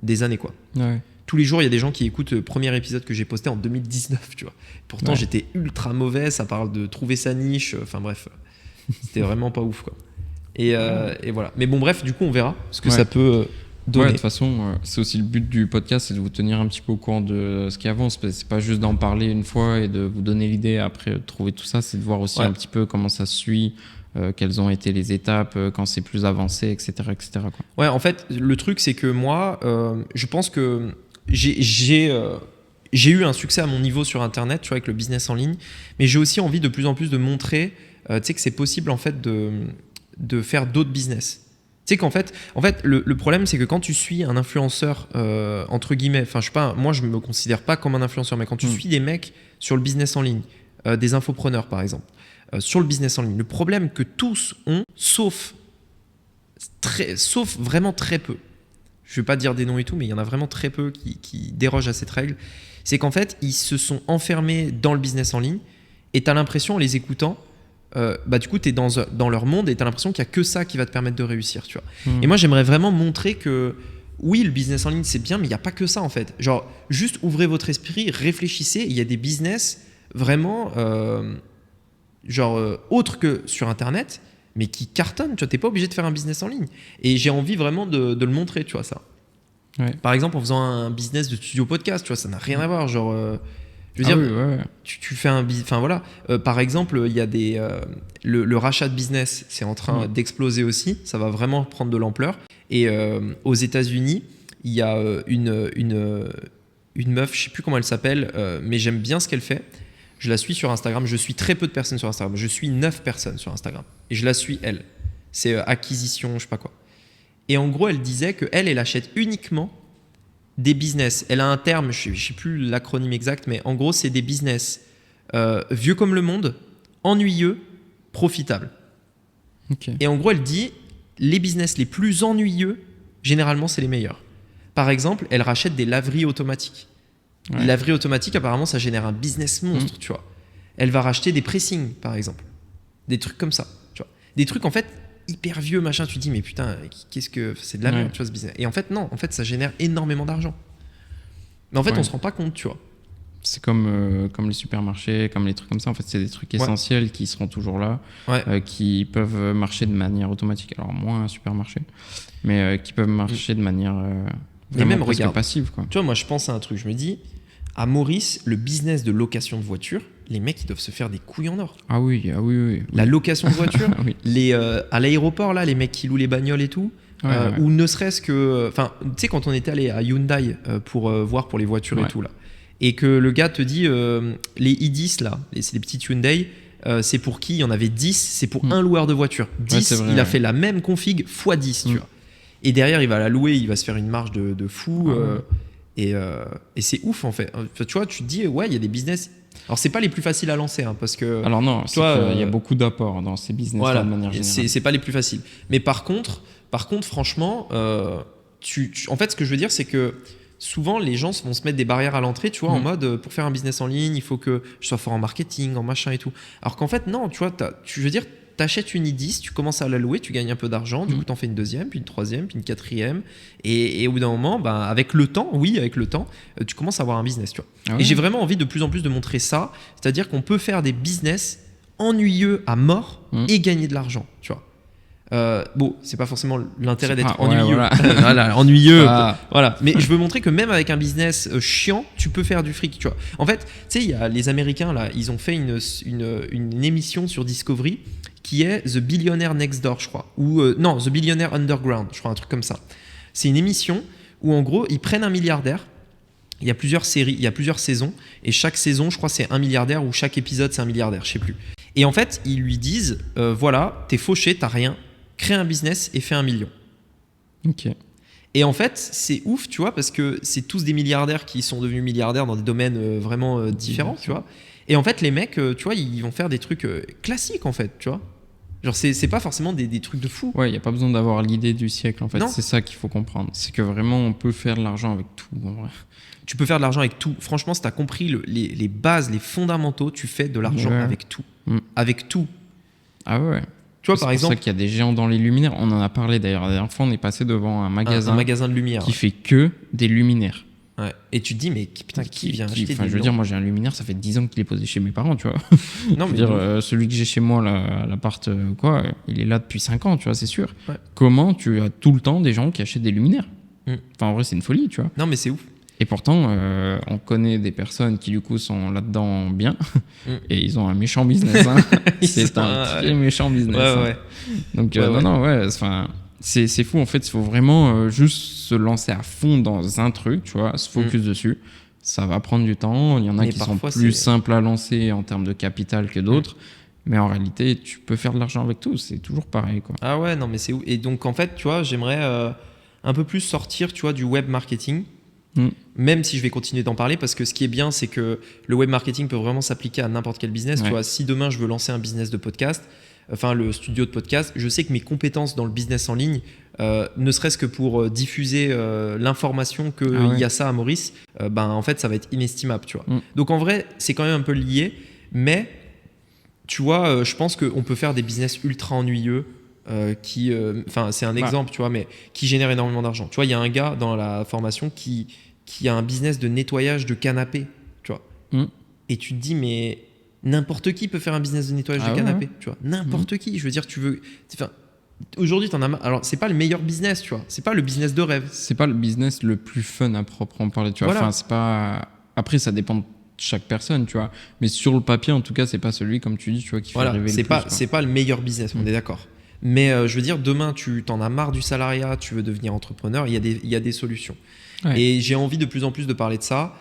A: des années, quoi. Ouais. Tous les jours, il y a des gens qui écoutent le premier épisode que j'ai posté en 2019, tu vois. Pourtant, j'étais ultra mauvais, ça parle de trouver sa niche, enfin bref, c'était vraiment pas ouf, quoi. Et voilà. Mais bon, bref, du coup, on verra ce que ça peut donner.
B: De toute façon, c'est aussi le but du podcast, c'est de vous tenir un petit peu au courant de ce qui avance. C'est pas juste d'en parler une fois et de vous donner l'idée, après de trouver tout ça, c'est de voir aussi un petit peu comment ça se suit. Quelles ont été les étapes, quand c'est plus avancé, etc. quoi.
A: Ouais, en fait, le truc, c'est que moi, je pense que j'ai eu un succès à mon niveau sur Internet, tu vois, avec le business en ligne, mais j'ai aussi envie de plus en plus de montrer, tu sais, que c'est possible, en fait, de faire d'autres business. Tu sais qu'en fait, le problème, c'est que quand tu suis un influenceur, entre guillemets, enfin, je sais pas, moi, je me considère pas comme un influenceur, mais quand tu suis des mecs sur le business en ligne, des infopreneurs, par exemple, sur le business en ligne, le problème que tous ont, sauf vraiment très peu, je ne vais pas dire des noms et tout, mais il y en a vraiment très peu qui dérogent à cette règle, c'est qu'en fait, ils se sont enfermés dans le business en ligne et tu as l'impression, en les écoutant, du coup, tu es dans leur monde et tu as l'impression qu'il n'y a que ça qui va te permettre de réussir, tu vois. Et moi, j'aimerais vraiment montrer que oui, le business en ligne, c'est bien, mais il n'y a pas que ça, en fait. Genre, juste ouvrez votre esprit, réfléchissez, il y a des business vraiment... autre que sur Internet, mais qui cartonne, tu vois, t'es pas obligé de faire un business en ligne. Et j'ai envie vraiment de le montrer, tu vois, ça. Ouais. Par exemple, en faisant un business de studio podcast, tu vois, ça n'a rien à voir, genre... je veux dire, tu fais un... Enfin, voilà. Par exemple, il y a des... le rachat de business, c'est en train d'exploser aussi. Ça va vraiment prendre de l'ampleur. Et aux États-Unis, il y a une meuf, je sais plus comment elle s'appelle, mais j'aime bien ce qu'elle fait. Je la suis sur Instagram. Je suis très peu de personnes sur Instagram. Je suis 9 personnes sur Instagram. Et je la suis, elle. C'est acquisition, je sais pas quoi. Et en gros, elle disait qu'elle achète uniquement des business. Elle a un terme, je sais plus l'acronyme exact, mais en gros, c'est des business vieux comme le monde, ennuyeux, profitables. Okay. Et en gros, elle dit, les business les plus ennuyeux, généralement, c'est les meilleurs. par exemple, elle rachète des laveries automatiques.
B: Ouais.
A: Les laveries automatiques, apparemment, ça génère un business monstre, tu vois. Elle va racheter des pressings, par exemple. Des trucs comme ça, tu vois. Des trucs, en fait, hyper vieux, machin. Tu te dis, mais putain, qu'est-ce que... C'est de la merde, tu vois, ce business. Et en fait, non. En fait, ça génère énormément d'argent. Mais en fait, on se rend pas compte, tu vois.
B: C'est comme les supermarchés, comme les trucs comme ça. En fait, c'est des trucs essentiels qui seront toujours là, qui peuvent marcher de manière automatique. Alors, moins un supermarché, mais qui peuvent marcher de manière vraiment
A: même,
B: presque
A: regarde,
B: passive, quoi.
A: Tu vois, moi, je pense à un truc. Je me dis, à Maurice, le business de location de voiture, les mecs, ils doivent se faire des couilles en or.
B: Ah oui.
A: La location de voiture,
B: oui.
A: À l'aéroport, là, les mecs qui louent les bagnoles et tout, ou ne serait-ce que... Enfin, tu sais, quand on était allé à Hyundai pour voir pour les voitures et tout, là, et que le gars te dit, les i10, là, c'est les petites Hyundai, c'est pour qui? Il y en avait 10, c'est pour un loueur de voiture. 10,
B: vrai,
A: il a fait la même config x 10, tu vois. Et derrière, il va la louer, il va se faire une marge de fou. Et c'est ouf, en fait. Tu vois, tu te dis, ouais, il y a des business... Alors, c'est pas les plus faciles à lancer, hein, parce que...
B: Alors non, il y a beaucoup d'apports dans ces business-là, de manière générale.
A: C'est pas les plus faciles. Mais par contre franchement, en fait, ce que je veux dire, c'est que souvent, les gens vont se mettre des barrières à l'entrée, tu vois, en mode, pour faire un business en ligne, il faut que je sois fort en marketing, en machin et tout. Alors qu'en fait, non, tu vois, je veux dire, t'achètes une i10, tu commences à la louer, tu gagnes un peu d'argent, du coup, t'en fais une deuxième, puis une troisième, puis une quatrième. Et au bout d'un moment, bah, avec le temps, tu commences à avoir un business, tu vois.
B: Ah ouais.
A: Et j'ai vraiment envie de plus en plus de montrer ça, c'est-à-dire qu'on peut faire des business ennuyeux à mort et gagner de l'argent, tu vois. Bon, c'est pas forcément l'intérêt d'être ennuyeux. Voilà, ennuyeux. Voilà. Mais je veux montrer que même avec un business chiant, tu peux faire du fric, tu vois. En fait, tu sais, il y a les Américains là, ils ont fait une émission sur Discovery qui est The Billionaire Next Door, je crois, ou non, The Billionaire Underground, je crois, un truc comme ça. C'est une émission où en gros, ils prennent un milliardaire. Il y a plusieurs séries, il y a plusieurs saisons, et chaque saison, je crois, c'est un milliardaire, ou chaque épisode, c'est un milliardaire, je sais plus. Et en fait, ils lui disent, voilà, t'es fauché, t'as rien. Crée un business et fais 1 million.
B: Ok.
A: Et en fait, c'est ouf, tu vois, parce que c'est tous des milliardaires qui sont devenus milliardaires dans des domaines vraiment différents, tu vois. Et en fait, les mecs, tu vois, ils vont faire des trucs classiques, en fait, tu vois. Genre, c'est pas forcément des trucs de fou.
B: Ouais, il n'y a pas besoin d'avoir l'idée du siècle, en fait.
A: Non.
B: C'est ça qu'il faut comprendre. C'est que vraiment, on peut faire de l'argent avec tout, en vrai.
A: Tu peux faire de l'argent avec tout. Franchement, si tu as compris les bases, les fondamentaux, tu fais de l'argent avec tout. Avec tout.
B: Ah ouais.
A: Tu vois, par exemple,
B: c'est pour ça qu'il y a des géants dans les luminaires. On en a parlé d'ailleurs. La dernière fois, on est passé devant un magasin
A: de lumière
B: qui fait que des luminaires.
A: Ouais. Et tu te dis, mais putain, qui vient acheter des
B: je veux dire, moi j'ai un luminaire, ça fait 10 ans qu'il est posé chez mes parents, tu vois.
A: Non,
B: je veux dire, celui que j'ai chez moi, là, à l'appart, il est là depuis 5 ans, tu vois, c'est sûr.
A: Ouais.
B: Comment tu as tout le temps des gens qui achètent des luminaires? Enfin, en vrai, c'est une folie, tu vois.
A: Non, mais c'est ouf.
B: Et pourtant, on connaît des personnes qui, du coup, sont là-dedans bien. Et ils ont un méchant business. Hein. C'est un très méchant business.
A: Ouais.
B: Donc, c'est fou. En fait, il faut vraiment juste se lancer à fond dans un truc, tu vois, se focus dessus. Ça va prendre du temps. Il y en a qui sont plus simples à lancer en termes de capital que d'autres. Mais en réalité, tu peux faire de l'argent avec tout. C'est toujours pareil, quoi.
A: Ah ouais, non, mais c'est ouf. Et donc, en fait, tu vois, j'aimerais un peu plus sortir, tu vois, du web marketing. Même si je vais continuer d'en parler, parce que ce qui est bien, c'est que le web marketing peut vraiment s'appliquer à n'importe quel business. Tu vois, si demain je veux lancer un business de podcast, enfin le studio de podcast, je sais que mes compétences dans le business en ligne, ne serait-ce que pour diffuser l'information qu'il y a ça à Maurice, en fait ça va être inestimable, tu vois. Donc en vrai, c'est quand même un peu lié, mais tu vois, je pense qu'on peut faire des business ultra ennuyeux. C'est un exemple, tu vois, mais qui génère énormément d'argent. Tu vois, il y a un gars dans la formation qui a un business de nettoyage de canapé, tu vois. Et tu te dis, mais n'importe qui peut faire un business de nettoyage de canapé, tu vois. N'importe qui. Je veux dire, aujourd'hui, t'en as marre. Alors, c'est pas le meilleur business, tu vois. C'est pas le business de rêve.
B: C'est pas le business le plus fun à proprement parler, tu vois.
A: Voilà.
B: Enfin, c'est pas. Après, ça dépend de chaque personne, tu vois. Mais sur le papier, en tout cas, c'est pas celui, comme tu dis, tu vois, qui fait rêver le plus.
A: C'est pas le meilleur business, on est d'accord. Mais je veux dire, demain, tu t'en as marre du salariat, tu veux devenir entrepreneur, il y a des solutions. Ouais. Et j'ai envie de plus en plus de parler de ça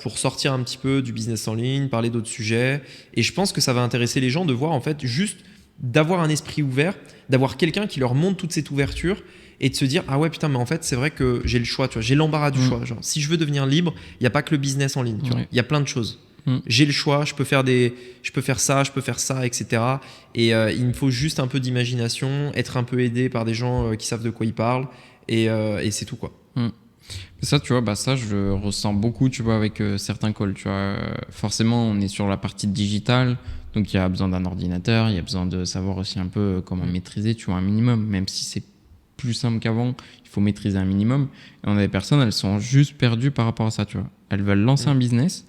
A: pour sortir un petit peu du business en ligne, parler d'autres sujets. Et je pense que ça va intéresser les gens de voir, en fait, juste d'avoir un esprit ouvert, d'avoir quelqu'un qui leur montre toute cette ouverture et de se dire, ah ouais, putain, mais en fait, c'est vrai que j'ai le choix, tu vois, j'ai l'embarras du choix. Genre, si je veux devenir libre, il n'y a pas que le business en ligne, tu vois, il y a plein de choses. J'ai le choix, je peux faire ça, etc. Et il me faut juste un peu d'imagination, être un peu aidé par des gens qui savent de quoi ils parlent, et c'est tout, quoi.
B: Ça, tu vois, bah ça, je le ressens beaucoup, tu vois, avec certains calls, tu vois. Forcément, on est sur la partie digitale, donc il y a besoin d'un ordinateur, il y a besoin de savoir aussi un peu comment maîtriser, tu vois, un minimum, même si c'est plus simple qu'avant, il faut maîtriser un minimum. Et on a des personnes, elles sont juste perdues par rapport à ça, tu vois. Elles veulent lancer un business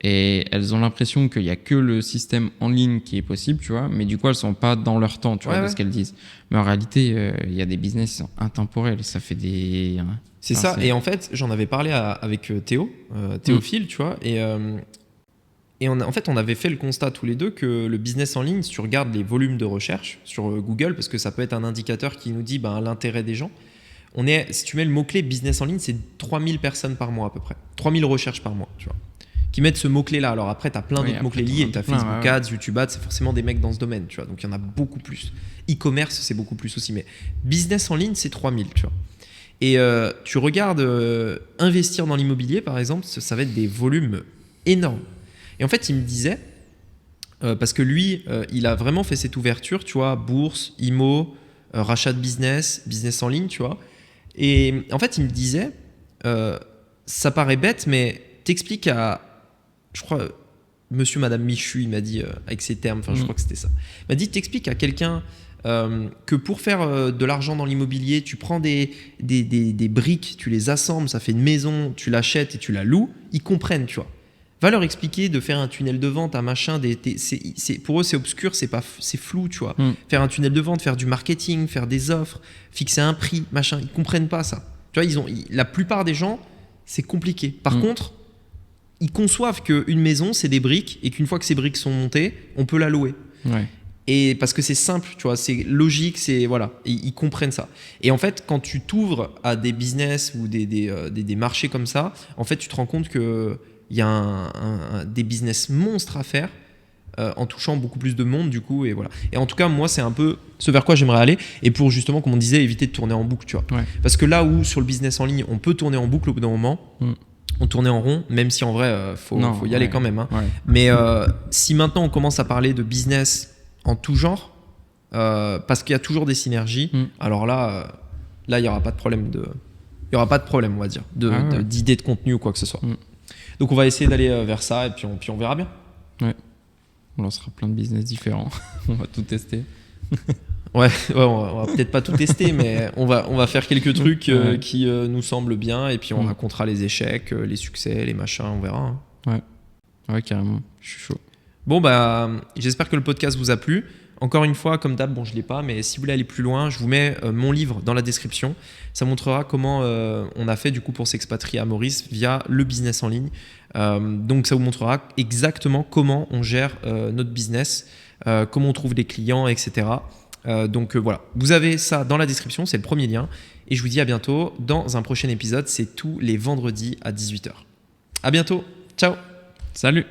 B: et elles ont l'impression qu'il n'y a que le système en ligne qui est possible, tu vois, mais du coup, elles ne sont pas dans leur temps, tu vois, de ce qu'elles disent. Mais en réalité, il y a des business qui sont intemporels, ça fait des...
A: C'est ça, et en fait, j'en avais parlé avec Théo, Théophile, tu vois, et en fait, on avait fait le constat tous les deux que le business en ligne, si tu regardes les volumes de recherche sur Google, parce que ça peut être un indicateur qui nous dit l'intérêt des gens, si tu mets le mot-clé business en ligne, c'est 3000 personnes par mois à peu près, 3000 recherches par mois, tu vois, qui mettent ce mot-clé-là. Alors après, tu as plein d'autres mots-clés liés, tu as Facebook Ads, YouTube Ads, c'est forcément des mecs dans ce domaine, tu vois, donc il y en a beaucoup plus. E-commerce, c'est beaucoup plus aussi, mais business en ligne, c'est 3000, tu vois. Et tu regardes investir dans l'immobilier, par exemple, ça va être des volumes énormes. Et en fait, il me disait, parce que lui, il a vraiment fait cette ouverture, tu vois, bourse, IMO, rachat de business en ligne, tu vois. Et en fait, il me disait, ça paraît bête, mais t'expliques à, je crois, monsieur, madame Michu, il m'a dit, avec ses termes, je crois que c'était ça. Il m'a dit, t'expliques à quelqu'un que pour faire de l'argent dans l'immobilier, tu prends des briques, tu les assembles, ça fait une maison, tu l'achètes et tu la loues, ils comprennent, tu vois. Va leur expliquer de faire un tunnel de vente, un machin, pour eux c'est obscur, c'est flou, tu vois. Faire un tunnel de vente, faire du marketing, faire des offres, fixer un prix, machin, ils comprennent pas ça. Tu vois, la plupart des gens, c'est compliqué. Par contre, ils conçoivent qu'une maison, c'est des briques et qu'une fois que ces briques sont montées, on peut la louer.
B: Ouais.
A: Et parce que c'est simple, tu vois, c'est logique, voilà, ils comprennent ça. Et en fait, quand tu t'ouvres à des business ou des marchés comme ça, en fait, tu te rends compte que il y a des business monstres à faire en touchant beaucoup plus de monde du coup, et voilà. Et en tout cas, moi, c'est un peu ce vers quoi j'aimerais aller, et pour justement, comme on disait, éviter de tourner en boucle, tu vois. Parce que là où sur le business en ligne on peut tourner en boucle au bout d'un moment, on tournait en rond, même si en vrai faut y aller quand même, hein. Mais si maintenant on commence à parler de business en tout genre, parce qu'il y a toujours des synergies, alors là il y aura pas de problème on va dire, d'idées de contenu ou quoi que ce soit. Donc on va essayer d'aller vers ça, et puis on verra bien.
B: Ouais. On lancera plein de business différents. On va tout tester.
A: Ouais, on va peut-être pas tout tester, mais on va faire quelques trucs qui nous semblent bien, et puis on racontera les échecs, les succès, les machins, on verra, hein.
B: Ouais, carrément. Je suis chaud.
A: Bon, j'espère que le podcast vous a plu. Encore une fois, comme d'hab, je ne l'ai pas, mais si vous voulez aller plus loin, je vous mets mon livre dans la description. Ça montrera comment on a fait du coup pour s'expatrier à Maurice via le business en ligne. Donc ça vous montrera exactement comment on gère notre business, comment on trouve des clients, etc. Donc voilà, vous avez ça dans la description, c'est le premier lien. Et je vous dis à bientôt dans un prochain épisode, c'est tous les vendredis à 18h. À bientôt, ciao.
B: Salut.